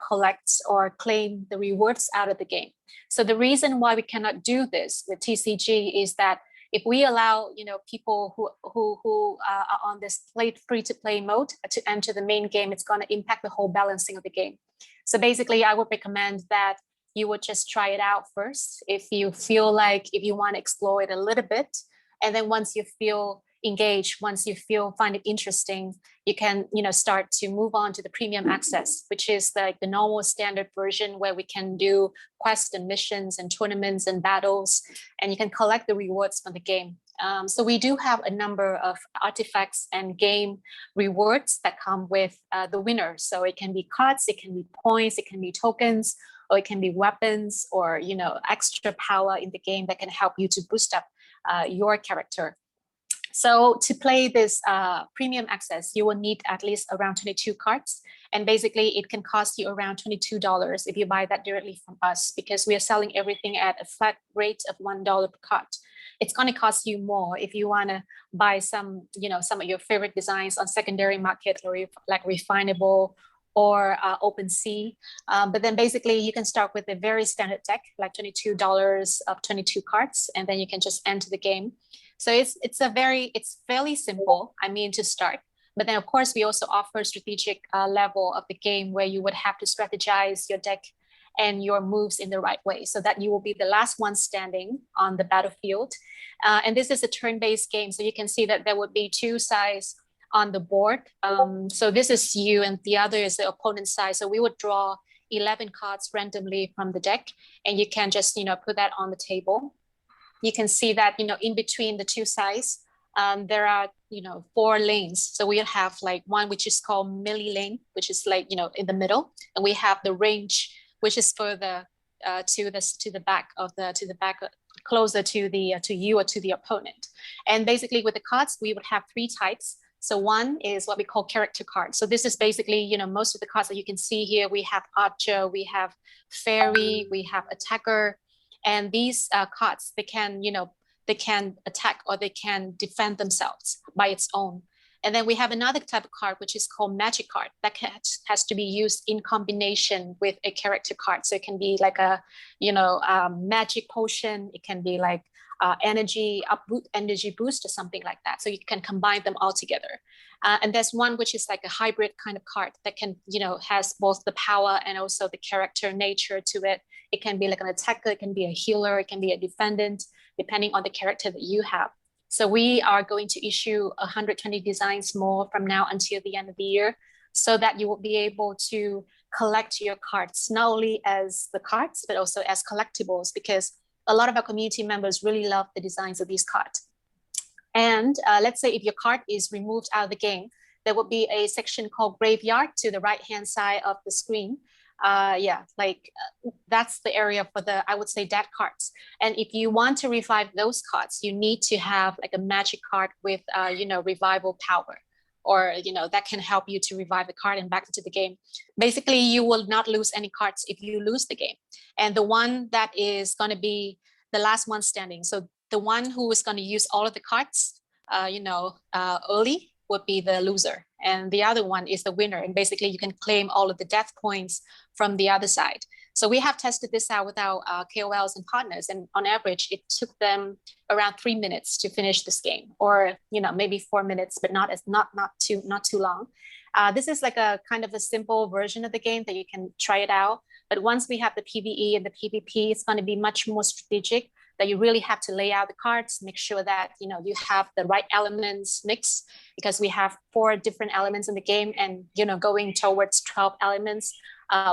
collect or claim the rewards out of the game. So the reason why we cannot do this with TCG is that if we allow people who are on this free to play mode to enter the main game, it's going to impact the whole balancing of the game. So basically, I would recommend that you would just try it out first if you feel like, if you want to explore it a little bit, and then once you feel engaged, once you find it interesting, you can start to move on to the premium access, which is like the normal standard version where we can do quests and missions and tournaments and battles, and you can collect the rewards from the game. So we do have a number of artifacts and game rewards that come with the winner. So it can be cards, it can be points, it can be tokens, or it can be weapons, or extra power in the game that can help you to boost up your character. So to play this premium access, you will need at least around 22 cards. And basically, it can cost you around $22 if you buy that directly from us, because we are selling everything at a flat rate of $1 per card. It's going to cost you more if you want to buy some of your favorite designs on secondary market, or like Refinable or OpenSea. But then basically you can start with a very standard deck, like $22 of 22 cards, and then you can just enter the game. So it's fairly simple, I mean, to start. But then of course we also offer strategic level of the game where you would have to strategize your deck and your moves in the right way so that you will be the last one standing on the battlefield. And this is a turn-based game. So you can see that there would be two sides on the board. So this is you and the other is the opponent's side. So we would draw 11 cards randomly from the deck, and you can just, put that on the table. You can see that, in between the two sides, there are, 4 lanes. So we have like one, which is called melee lane, which is like, in the middle. And we have the range, which is further to the back, closer to you or to the opponent. And basically with the cards, we would have 3 types. So one is what we call character cards. So this is basically, most of the cards that you can see here. We have archer, we have fairy, we have attacker, and these cards, they can attack or they can defend themselves by its own. And then we have another type of card, which is called magic card, that has to be used in combination with a character card. So it can be like a, magic potion. It can be like energy boost or something like that. So you can combine them all together. And there's one which is like a hybrid kind of card that can, has both the power and also the character nature to it. It can be like an attacker, it can be a healer, it can be a defendant, depending on the character that you have. So we are going to issue 120 designs more from now until the end of the year, so that you will be able to collect your cards, not only as the cards, but also as collectibles, because a lot of our community members really love the designs of these cards. And let's say if your card is removed out of the game, there will be a section called graveyard to the right-hand side of the screen. That's the area for the, I would say, dead cards. And if you want to revive those cards, you need to have like a magic card with, revival power, or, that can help you to revive the card and back into the game. Basically, you will not lose any cards if you lose the game. And the one that is going to be the last one standing. So the one who is going to use all of the cards, early would be the loser. And the other one is the winner. And basically you can claim all of the death points from the other side. So we have tested this out with our KOLs and partners. And on average, it took them around 3 minutes to finish this game, or, maybe 4 minutes, but not too long. This is like a kind of a simple version of the game that you can try it out. But once we have the PvE and the PvP, it's going to be much more strategic, that you really have to lay out the cards, make sure that, you have the right elements mixed, because we have 4 different elements in the game, and, going towards 12 elements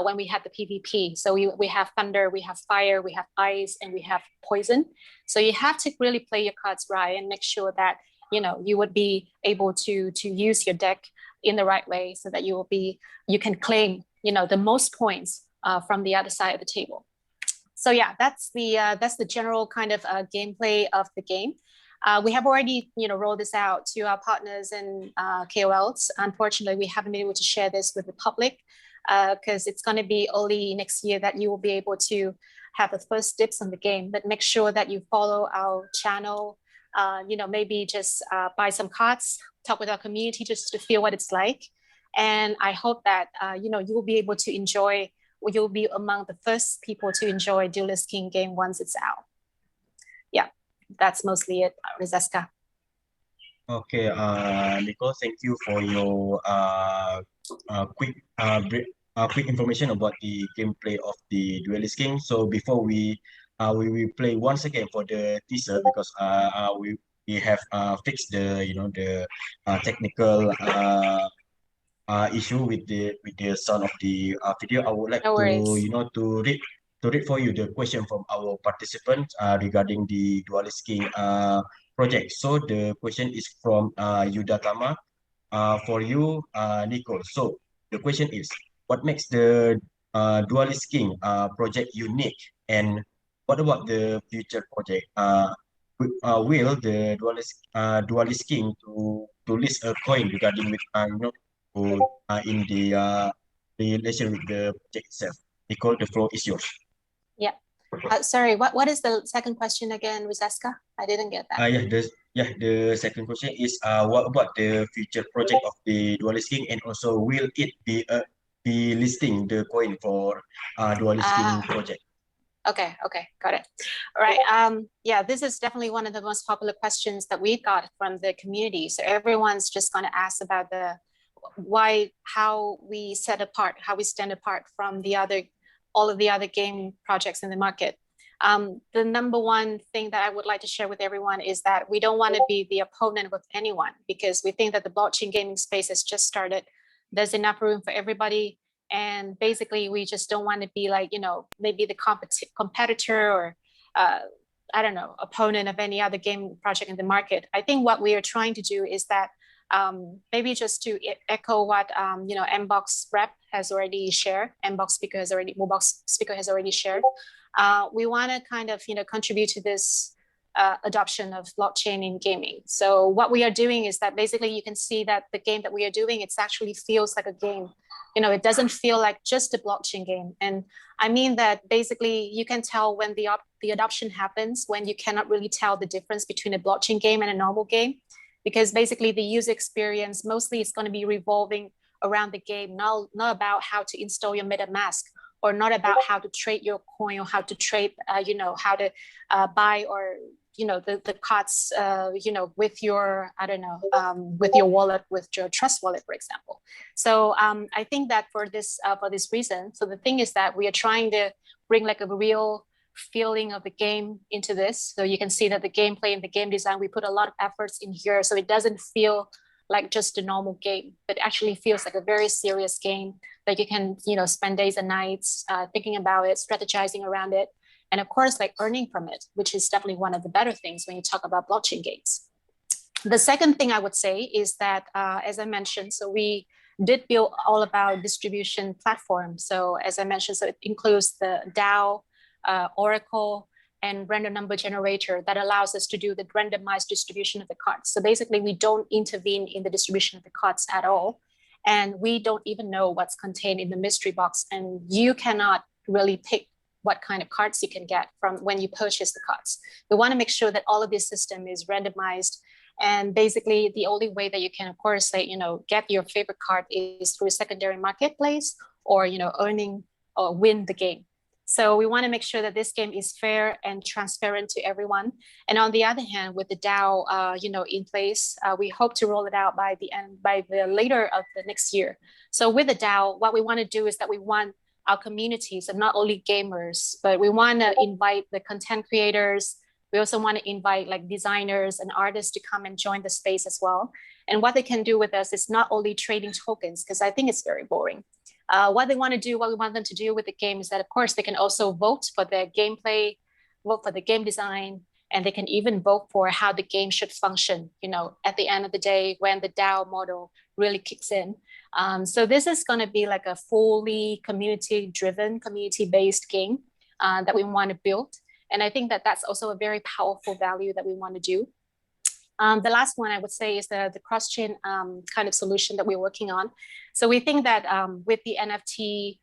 when we have the PvP. So we have thunder, we have fire, we have ice, and we have poison. So you have to really play your cards right and make sure that, you would be able to use your deck in the right way, so that you can claim, the most points from the other side of the table. So yeah, that's the general kind of gameplay of the game. We have already, rolled this out to our partners and KOLs. Unfortunately, we haven't been able to share this with the public because it's going to be early next year that you will be able to have the first dips on the game. But make sure that you follow our channel, maybe just buy some cards, talk with our community just to feel what it's like. And I hope that, you will be able to enjoy, you'll be among the first people to enjoy Duelist King game once it's out. Yeah, that's mostly it, Rizeska. Okay, Nicole, thank you for your quick information about the gameplay of the Duelist King. So before we will play once again for the teaser, because we have fixed the technical issue with the sound of the video. I would like No worries. to read for you the question from our participants regarding the Duelist King project. So the question is from Yudatama for you, Nicole. So the question is, what makes the Duelist King project unique, and what about the future project? Will the Duelist King to list a coin regarding with in the relation with the project itself? Nicole, the floor is yours. Yeah. Sorry, what is the second question again, Rizeska? I didn't get that. The second question is what about the future project of the Duelist King, and also will it be be listing the coin for Duelist King project. Okay, got it. All right. Yeah, this is definitely one of the most popular questions that we got from the community. So everyone's just going to ask about how we stand apart from all of the other game projects in the market. The number one thing that I would like to share with everyone is that we don't want to be the opponent with anyone, because we think that the blockchain gaming space has just started. There's enough room for everybody. And basically, we just don't want to be like, maybe the competitor or, I don't know, opponent of any other game project in the market. I think what we are trying to do is that maybe just to echo what, Mbox rep has already shared, Mbox speaker has already shared. We want to kind of, contribute to this adoption of blockchain in gaming. So what we are doing is that basically you can see that the game that we are doing, it actually feels like a game. It doesn't feel like just a blockchain game. And I mean that basically you can tell when the adoption happens, when you cannot really tell the difference between a blockchain game and a normal game, because basically the user experience mostly is going to be revolving around the game, not about how to install your MetaMask, or not about how to trade your coin, or how to trade, how to buy or, the cards, with your, with your wallet, with your Trust wallet, for example. So I think that for this reason, so the thing is that we are trying to bring like a real feeling of the game into this. So you can see that the gameplay and the game design, we put a lot of efforts in here. So it doesn't feel like just a normal game, but actually feels like a very serious game that you can, spend days and nights thinking about it, strategizing around it, and of course, like earning from it, which is definitely one of the better things when you talk about blockchain games. The second thing I would say is that, as I mentioned, so we did build all about distribution platform. So as I mentioned, so it includes the DAO, Oracle, and random number generator that allows us to do the randomized distribution of the cards. So basically, we don't intervene in the distribution of the cards at all. And we don't even know what's contained in the mystery box. And you cannot really pick what kind of cards you can get from when you purchase the cards. We want to make sure that all of this system is randomized. And basically, the only way that you can, of course, get your favorite card is through a secondary marketplace, or, earning or win the game. So we want to make sure that this game is fair and transparent to everyone. And on the other hand, with the DAO, in place, we hope to roll it out by the later of the next year. So with the DAO, what we want to do is that we want our communities, and not only gamers, but we want to invite the content creators. We also want to invite like designers and artists to come and join the space as well. And what they can do with us is not only trading tokens, because I think it's very boring. What we want them to do with the game is that, of course, they can also vote for their gameplay, vote for the game design, and they can even vote for how the game should function, at the end of the day, when the DAO model really kicks in. So this is going to be like a fully community-driven, community-based game that we want to build. And I think that that's also a very powerful value that we want to do. The last one I would say is the cross-chain kind of solution that we're working on. So we think that with the NFT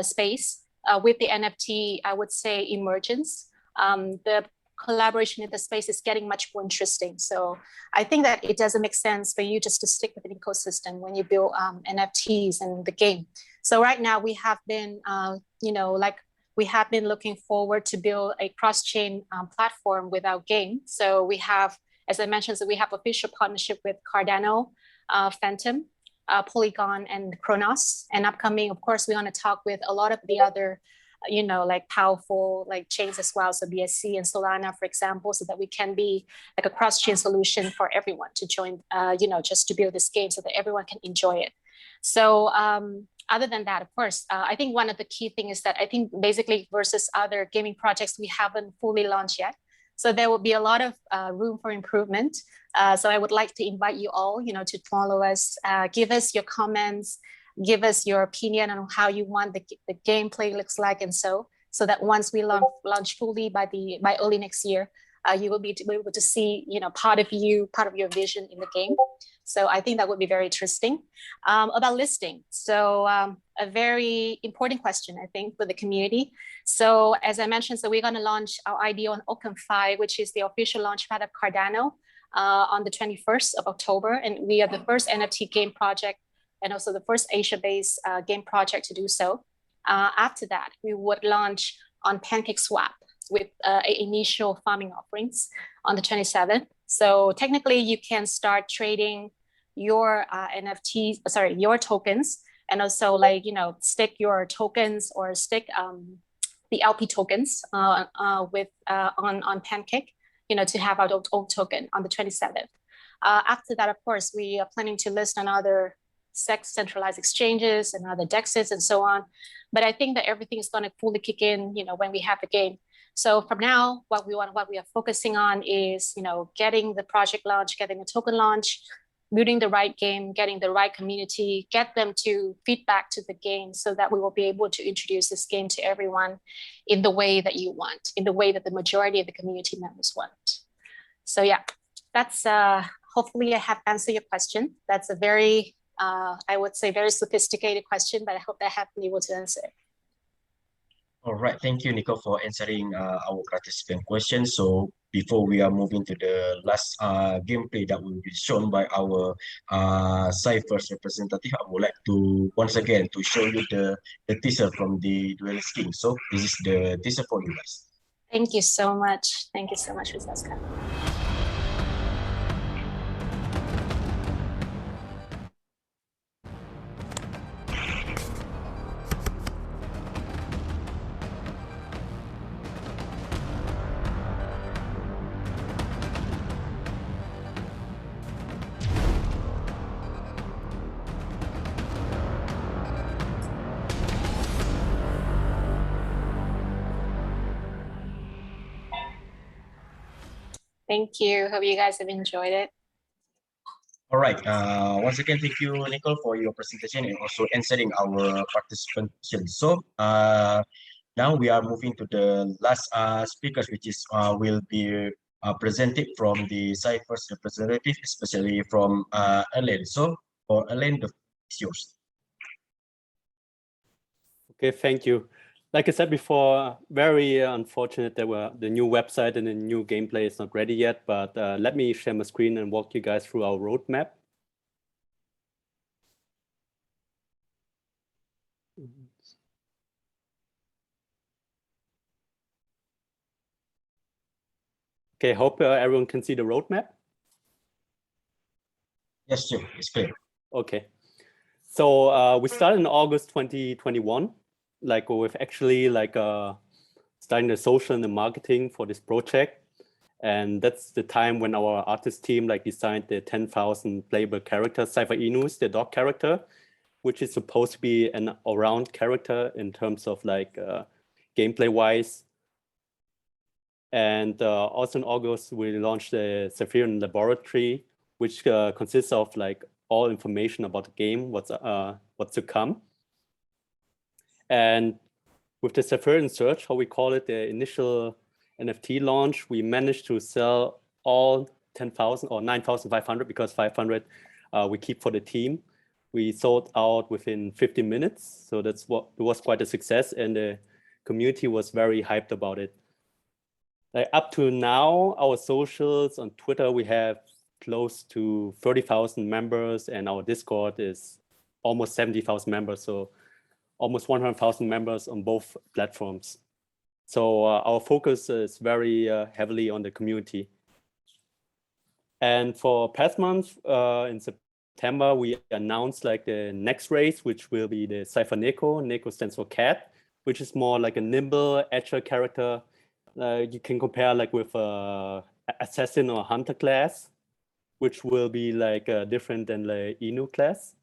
space, with the NFT, I would say emergence, the collaboration in the space is getting much more interesting. So I think that it doesn't make sense for you just to stick with an ecosystem when you build NFTs and the game. So right now we have been, we have been looking forward to build a cross-chain platform with our game. So we have, as I mentioned, so we have official partnership with Cardano, Phantom, Polygon, and Kronos. And upcoming, of course, we want to talk with a lot of the other powerful chains as well. So BSC and Solana, for example, so that we can be like a cross-chain solution for everyone to join, just to build this game so that everyone can enjoy it. So other than that, of course, I think one of the key things is that I think basically versus other gaming projects, we haven't fully launched yet. So there will be a lot of room for improvement. So I would like to invite you all, to follow us, give us your comments, give us your opinion on how you want the gameplay looks like, and so that once we launch fully by early next year, you will be able to see part of your vision in the game. So I think that would be very interesting. About listing, so a very important question I think for the community. So as I mentioned, so we're going to launch our ID on Oktober, which is the official launchpad of Cardano, on the 21st of October, and we are the first NFT game project and also the first Asia-based game project to do so. After that, we would launch on PancakeSwap with initial farming offerings on the 27th. So technically, you can start trading your NFTs, your tokens, and also like, stick your tokens or stick the LP tokens with on Pancake, to have our own token on the 27th. After that, of course, we are planning to list on other centralized exchanges and other DEXs and so on. But I think that everything is going to fully kick in, when we have the game. So from now, what we are focusing on is, getting the project launch, getting the token launch, building the right game, getting the right community, get them to feedback to the game so that we will be able to introduce this game to everyone in the way that you want, in the way that the majority of the community members want. So yeah, that's hopefully I have answered your question. That's a very, I would say, very sophisticated question, but I hope I have been able to answer it. All right, thank you, Nico, for answering our participant question. So before we are moving to the last gameplay that will be shown by our Sipher's representative, I would like to once again to show you the teaser from the Duelist King. So this is the teaser for you guys. Thank you so much. Thank you so much, Francesca. Thank you. Hope you guys have enjoyed it. All right. Once again, thank you, Nicole, for your presentation and also answering our participant questions. So now we are moving to the last speakers, which is will be presented from the Cypher's representative, especially from Elaine. So for Elaine, the floor is yours. Okay, thank you. Like I said before, very unfortunate that the new website and the new gameplay is not ready yet, but let me share my screen and walk you guys through our roadmap. Okay, hope everyone can see the roadmap. Yes, sir, it's clear. Okay, so we started in August 2021, like with actually like starting the social and the marketing for this project. And that's the time when our artist team like designed the 10,000 playable character, Cypher Inus, the dog character, which is supposed to be an all-round character in terms of like gameplay wise. And also in August, we launched the Sipher laboratory, which consists of like all information about the game, what's to come. And with the Sipher search, how we call it, the initial NFT launch, we managed to sell all 10,000 or 9,500 because 500 we keep for the team. We sold out within 15 minutes. So it was quite a success, and the community was very hyped about it. Like up to now, our socials on Twitter, we have close to 30,000 members, and our Discord is almost 70,000 members. So almost 100,000 members on both platforms. So our focus is very heavily on the community. And for past month, in September, we announced like the next race, which will be the Cypher Neko. Neko stands for cat, which is more like a nimble, agile character. You can compare like with assassin or hunter class, which will be like different than the Inu class.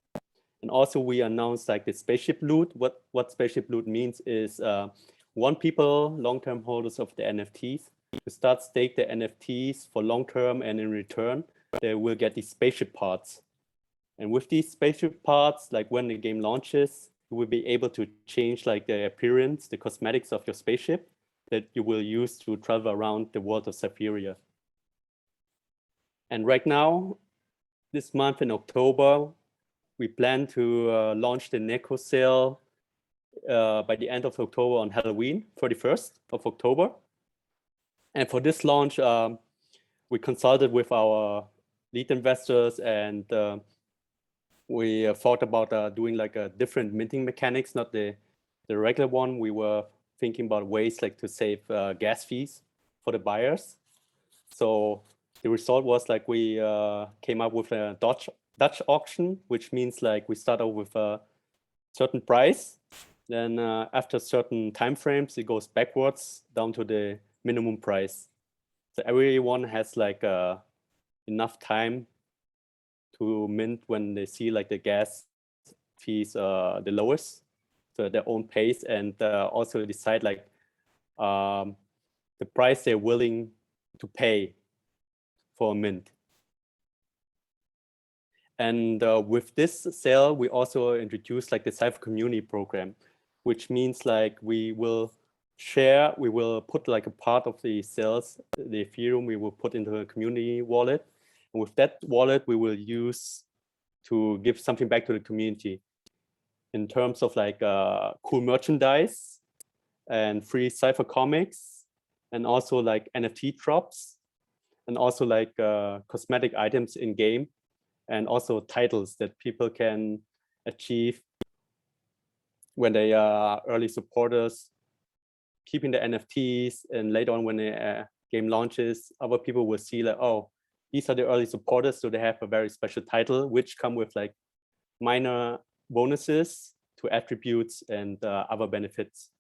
And also we announced like the spaceship loot. What spaceship loot means is one people, long-term holders of the NFTs, to start stake the NFTs for long-term, and in return, they will get these spaceship parts. And with these spaceship parts, like when the game launches, you will be able to change like the appearance, the cosmetics of your spaceship that you will use to travel around the world of Cypheria. And right now, this month in October, we plan to launch the Neko sale by the end of October on Halloween, 31st of October. And for this launch, we consulted with our lead investors, and we thought about doing like a different minting mechanics, not the regular one. We were thinking about ways like to save gas fees for the buyers. So the result was like we came up with a Dutch auction, which means like we start out with a certain price. Then after certain time frames, it goes backwards down to the minimum price. So everyone has like enough time to mint when they see like the gas fees the lowest, so at their own pace, and also decide like the price they're willing to pay for a mint. And with this sale, we also introduced like the Sipher community program, which means like we will put like a part of the sales, the Ethereum, we will put into a community wallet. And with that wallet, we will use to give something back to the community in terms of like cool merchandise and free Sipher comics, and also like NFT drops, and also like cosmetic items in game, and also titles that people can achieve when they are early supporters, keeping the NFTs, and later on when the game launches, other people will see like, oh, these are the early supporters, so they have a very special title, which come with like minor bonuses to attributes and other benefits.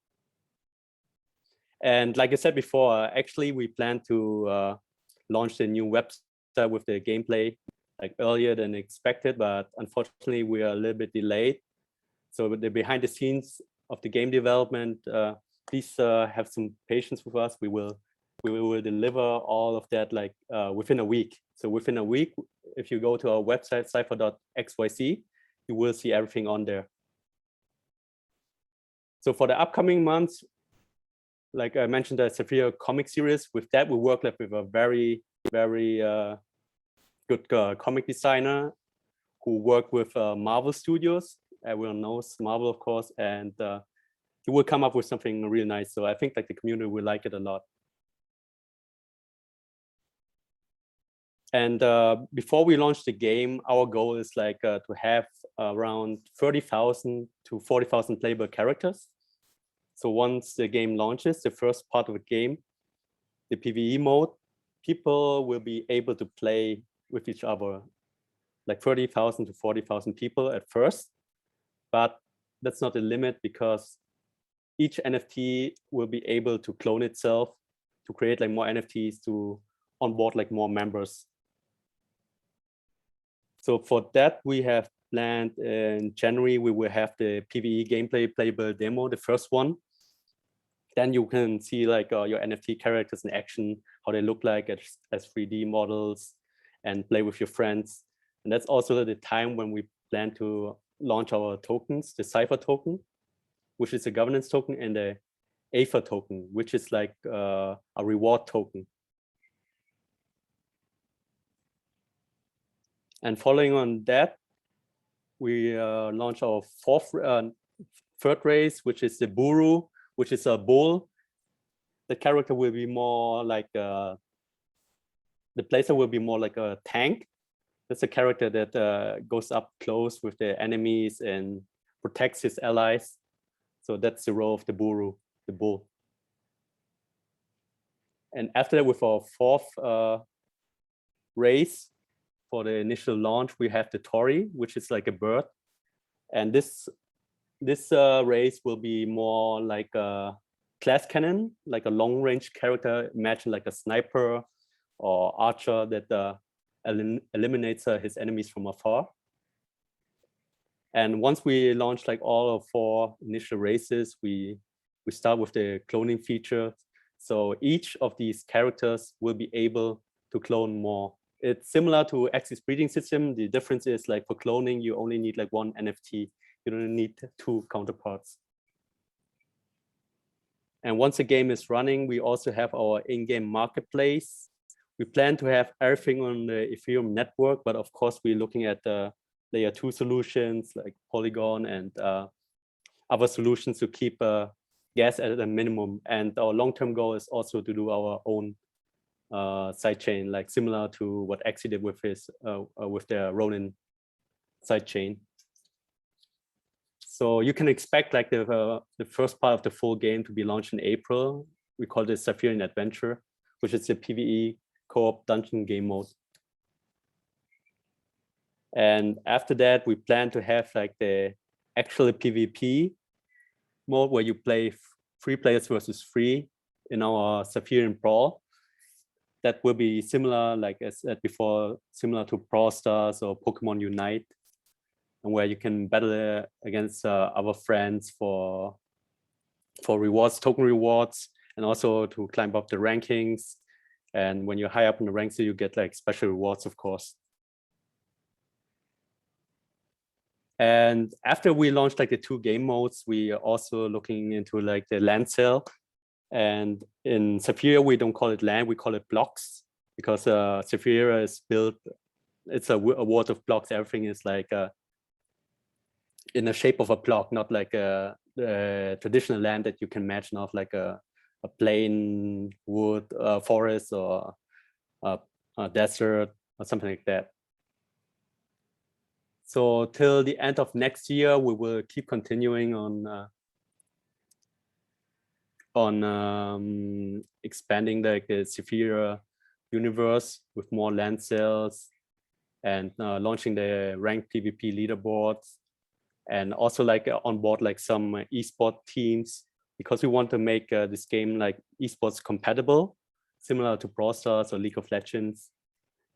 And like I said before, actually we plan to launch the new website with the gameplay like earlier than expected, but unfortunately we are a little bit delayed. So the behind the scenes of the game development, please have some patience with us. We will deliver all of that like within a week. So within a week, if you go to our website sipher.xyz, you will see everything on there. So for the upcoming months, like I mentioned, the Sipher comic series. With that, we work like with a very good comic designer who worked with Marvel Studios. Everyone knows Marvel, of course, and he will come up with something really nice. So I think like the community will like it a lot. And before we launch the game, our goal is like to have around 30,000 to 40,000 playable characters. So once the game launches, the first part of the game, the PvE mode, people will be able to play with each other, like 30,000 to 40,000 people at first. But that's not the limit, because each NFT will be able to clone itself to create like more NFTs to onboard like more members. So for that, we have planned in January, we will have the PvE gameplay playable demo, the first one. Then you can see like your NFT characters in action, how they look like as 3D models, and play with your friends. And that's also the time when we plan to launch our tokens, the Sipher token, which is a governance token, and the Aether token, which is like a reward token. And following on that, we launch our third race, which is the Buru, which is a bull. The character will be more like the placer will be more like a tank. That's a character that goes up close with the enemies and protects his allies. So that's the role of the Buru, the bull. And after that, with our fourth race for the initial launch, we have the Tori, which is like a bird. And this race will be more like a class cannon, like a long range character. Imagine like a sniper or archer that eliminates his enemies from afar. And once we launch like all of 4 initial races, we start with the cloning feature. So each of these characters will be able to clone more. It's similar to Axis breeding system. The difference is like for cloning, you only need like 1 NFT. You don't need 2 counterparts. And once the game is running, we also have our in-game marketplace. We plan to have everything on the Ethereum network, but of course, we're looking at the layer 2 solutions like Polygon and other solutions to keep gas at a minimum. And our long-term goal is also to do our own sidechain, like similar to what Axie did with his with their Ronin sidechain. So you can expect like the first part of the full game to be launched in April. We call this Sipher Adventure, which is a PvE co-op dungeon game mode. And after that, we plan to have like the actual PvP mode where you play 3 players versus 3 in our Sipher Brawl. That will be similar, like I said before, similar to Brawl Stars or Pokemon Unite, and where you can battle against other friends for rewards, token rewards, and also to climb up the rankings. And when you're high up in the ranks, you get like special rewards, of course. And after we launched like the 2 game modes, we are also looking into like the land sale. And in Sipher, we don't call it land, we call it blocks, because Sipher is built, it's a world of blocks. Everything is like in the shape of a block, not like a traditional land that you can imagine of like a plain wood forest or a desert or something like that. So till the end of next year, we will keep continuing on expanding the Sipher universe with more land sales and launching the ranked PvP leaderboards, and also like on board like some esport teams, because we want to make this game like esports compatible, similar to Brawl Stars or League of Legends,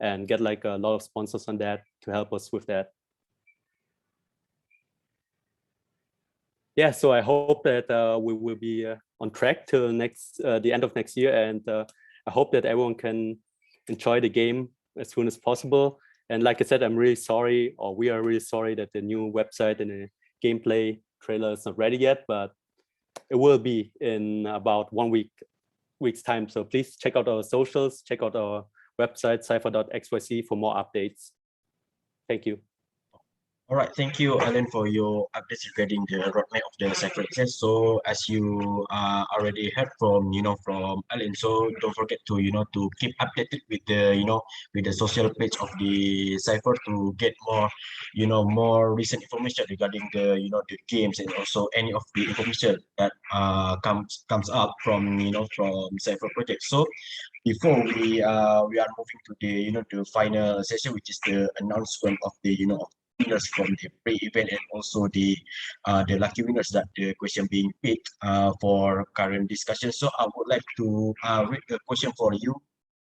and get like a lot of sponsors on that to help us with that. Yeah, so I hope that we will be on track till the end of next year, and I hope that everyone can enjoy the game as soon as possible. And like I said, I'm really sorry, or we are really sorry that the new website and the gameplay trailer is not ready yet, but it will be in about 1 week's time. So please check out our socials, check out our website, sipher.xyz, for more updates. Thank you. All right, thank you, Alan, for your updates regarding the roadmap of the Sipher access. So as you already heard from from Alan, so don't forget to to keep updated with the with the social page of the Sipher to get more more recent information regarding the the games, and also any of the information that comes up from from Sipher project. So before we are moving to the the final session, which is the announcement of the winners from the pre-event, and also the lucky winners that the question being picked for current discussion. So I would like to read a question for you,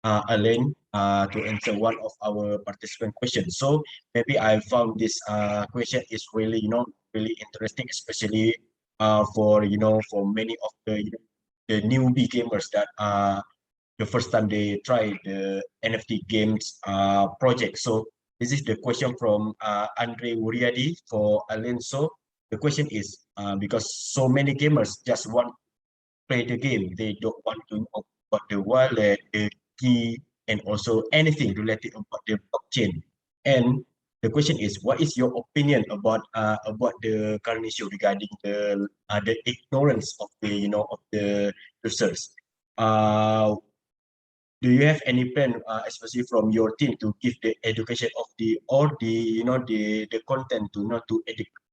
Elaine, to answer one of our participant questions. So maybe I found this question is really really interesting, especially for for many of the newbie gamers that the first time they try the NFT games project. So this is the question from Andre Wuriadi for Alan. So the question is, because so many gamers just want to play the game, they don't want to know about the wallet, the key, and also anything related about the blockchain. And the question is, what is your opinion about the current issue regarding the ignorance of the of the users? Do you have any plan, especially from your team, to give the education of the the content to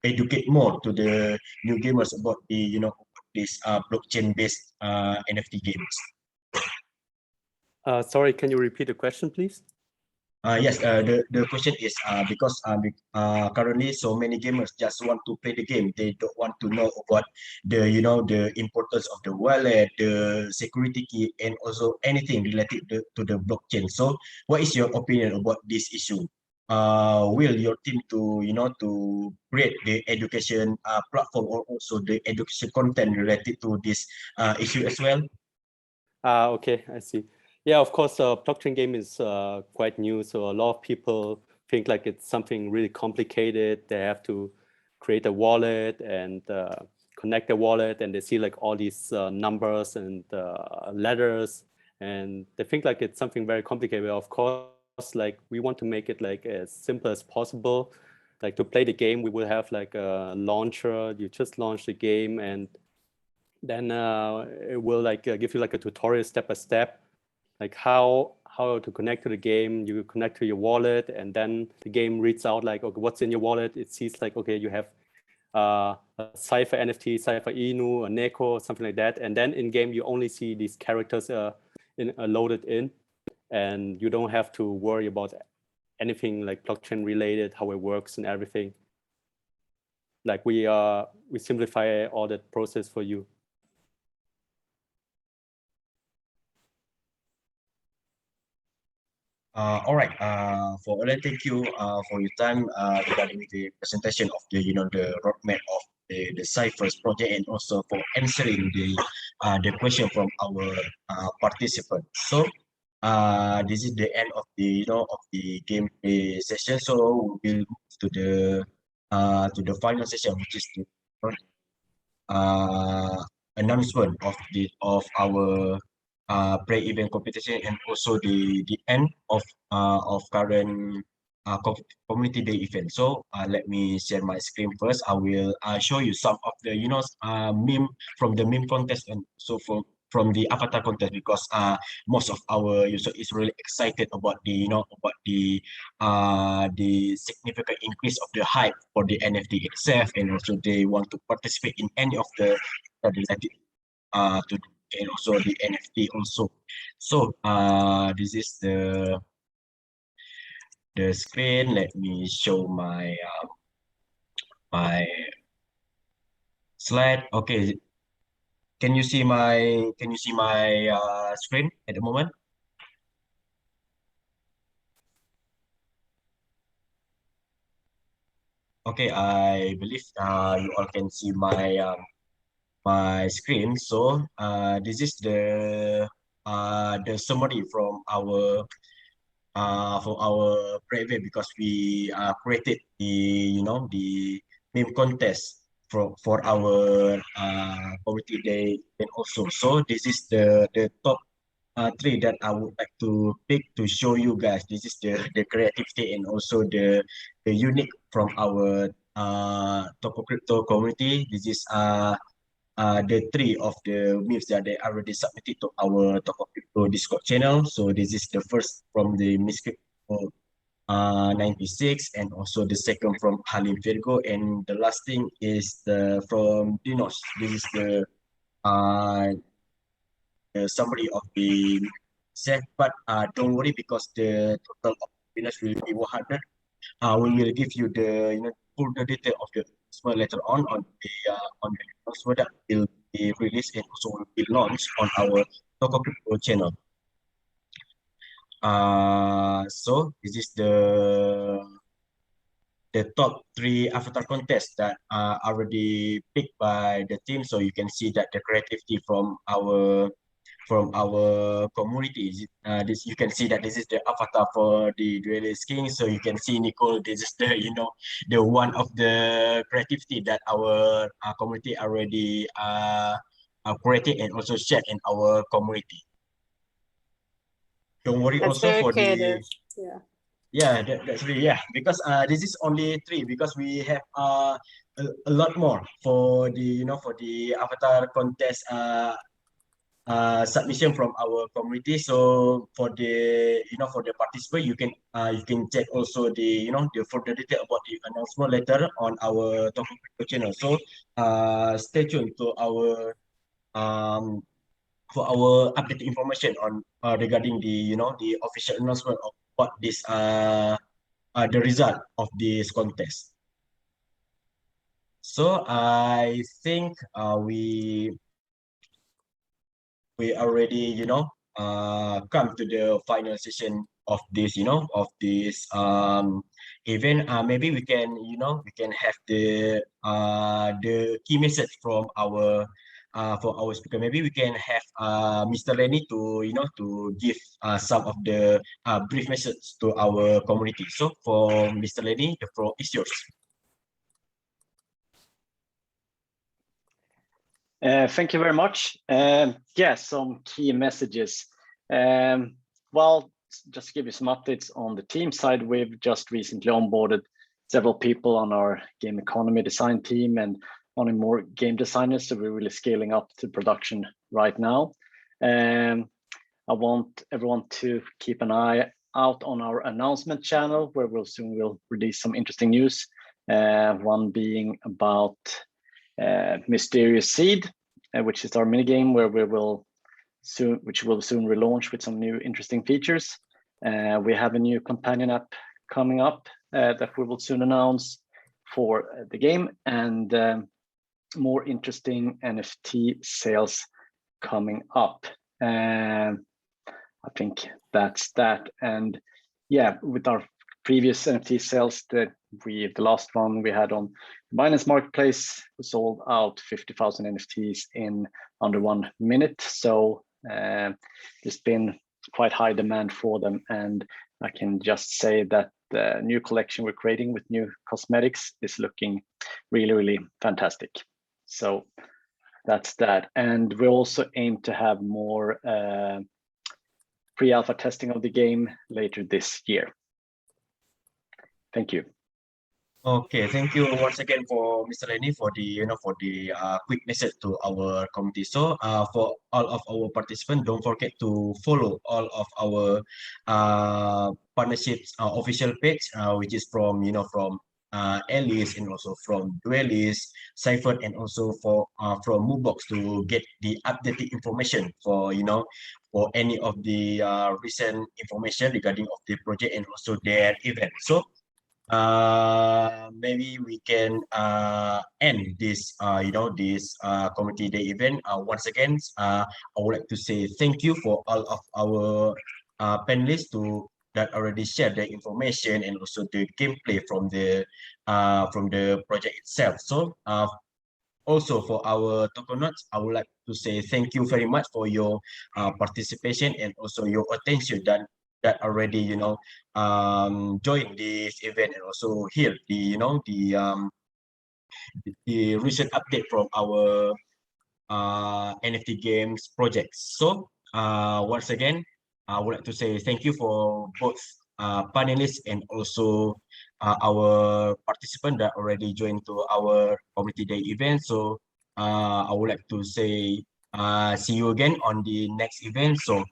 educate more to the new gamers about the this blockchain based NFT games? Sorry, can you repeat the question, please? Yes, the question is because currently so many gamers just want to play the game. They don't want to know about the the importance of the wallet, the security key, and also anything related to the blockchain. So, what is your opinion about this issue? Will your team to to create the education platform, or also the education content related to this issue as well? Okay, I see. Yeah, of course, blockchain game is quite new, so a lot of people think like it's something really complicated. They have to create a wallet and connect the wallet, and they see like all these numbers and letters, and they think like it's something very complicated. Of course, like we want to make it like as simple as possible. Like to play the game, we will have like a launcher. You just launch the game, and then it will like give you like a tutorial step by step, like how how to connect to the game. You connect to your wallet, and then the game reads out like, okay, what's in your wallet? It sees like, okay, you have a Sipher NFT, Sipher Inu, a Neko, something like that. And then in game, you only see these characters loaded in, and you don't have to worry about anything like blockchain related, how it works and everything. Like we simplify all that process for you. All right. For Olen, thank you for your time regarding the presentation of the the roadmap of the Cypher's project, and also for answering the question from our participants. So this is the end of the of the gameplay session. So we'll move to the final session, which is the announcement of our pre-event competition, and also the end of current community day event. So let me share my screen first. I will show you some of the meme from the meme contest, and so from the avatar contest, because most of our user is really excited about the significant increase of the hype for the NFT itself, and also they want to participate in any of the related to, and also the NFT also. So this is the screen. Let me show my my slide. Okay, can you see my screen at the moment? Okay, I believe you all can see my screen. So this is the summary from our private, because we created the meme contest for our community day, and also. So this is the top three that I would like to pick to show you guys. This is the creativity, and also the unique from our Tokocrypto community. This is the three of the memes that they already submitted to our Tokocrypto Discord channel. So this is the first from the Miscrypto 96, and also the second from Halim Virgo, and the last thing is from Dinos. This is the summary of the set, but don't worry, because the total of winners will be 100. We will give you the full detail of the announcement later on the announcement that will be released, and also will be launched on our Tokocrypto channel. So this is the top three avatar contests that are already picked by the team. So you can see that the creativity from our community. This, you can see that this is the avatar for the Duelist King. So you can see, Nicole, this is the the one of the creativity that our community already created and also shared in our community. Don't worry. That's also very for creative. the that's really, because this is only three, because we have a lot more for the for the avatar contest submission from our community. So for the for the participant, you can check also the the further detail about the announcement later on our Tokocrypto channel. So stay tuned to our for our updated information on regarding the the official announcement of what this the result of this contest. So I think we already come to the final session of this event. Maybe we can have the key message from our for our speaker. Maybe we can have Mr. Lenny to to give some of the brief message to our community. So for Mr. Lenny, the floor is yours. Thank you very much. Some key messages. Well, just to give you some updates on the team side, we've just recently onboarded several people on our game economy design team and on more game designers. So we're really scaling up to production right now. I want everyone to keep an eye out on our announcement channel, where we'll soon release some interesting news. One being about Mysterious Seed, which is our mini game where which will soon relaunch with some new interesting features. We have a new companion app coming up that we will soon announce for the game, and more interesting NFT sales coming up. I think that's that. And yeah, with our previous NFT sales, the last one we had on Binance Marketplace, we sold out 50,000 NFTs in under 1 minute. So there's been quite high demand for them, and I can just say that the new collection we're creating with new cosmetics is looking really, really fantastic. So that's that. And we also aim to have more pre-alpha testing of the game later this year. Thank you. Okay, thank you once again for Mr. Lenny for the quick message to our community. So for all of our participants, don't forget to follow all of our partnerships official page, which is from Alice, and also from Duelist, Sipher, and also from Mbox, to get the updated information for for any of the recent information regarding of the project and also their event. So maybe we can end this this community day event. Once again, I would like to say thank you for all of our panelists that already shared the information and also the gameplay from the project itself. So also for our tokenauts, I would like to say thank you very much for your participation and also your attention that already join this event and also hear the the recent update from our NFT games projects. So once again, I would like to say thank you for both panelists and also our participants that already joined to our community day event. So I would like to say see you again on the next event. So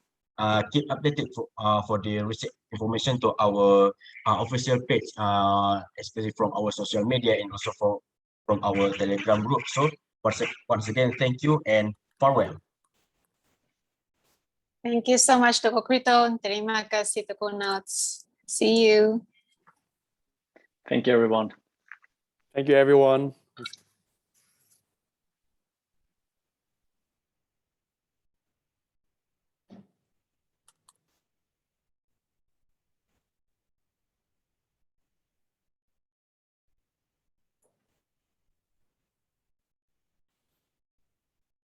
keep updated for the recent information to our official page, especially from our social media and also from our Telegram group. So once again, thank you and farewell. Thank you so much, Tokocrypto. Terima kasih, Tokonauts. See you. Thank you, everyone. Thank you, everyone.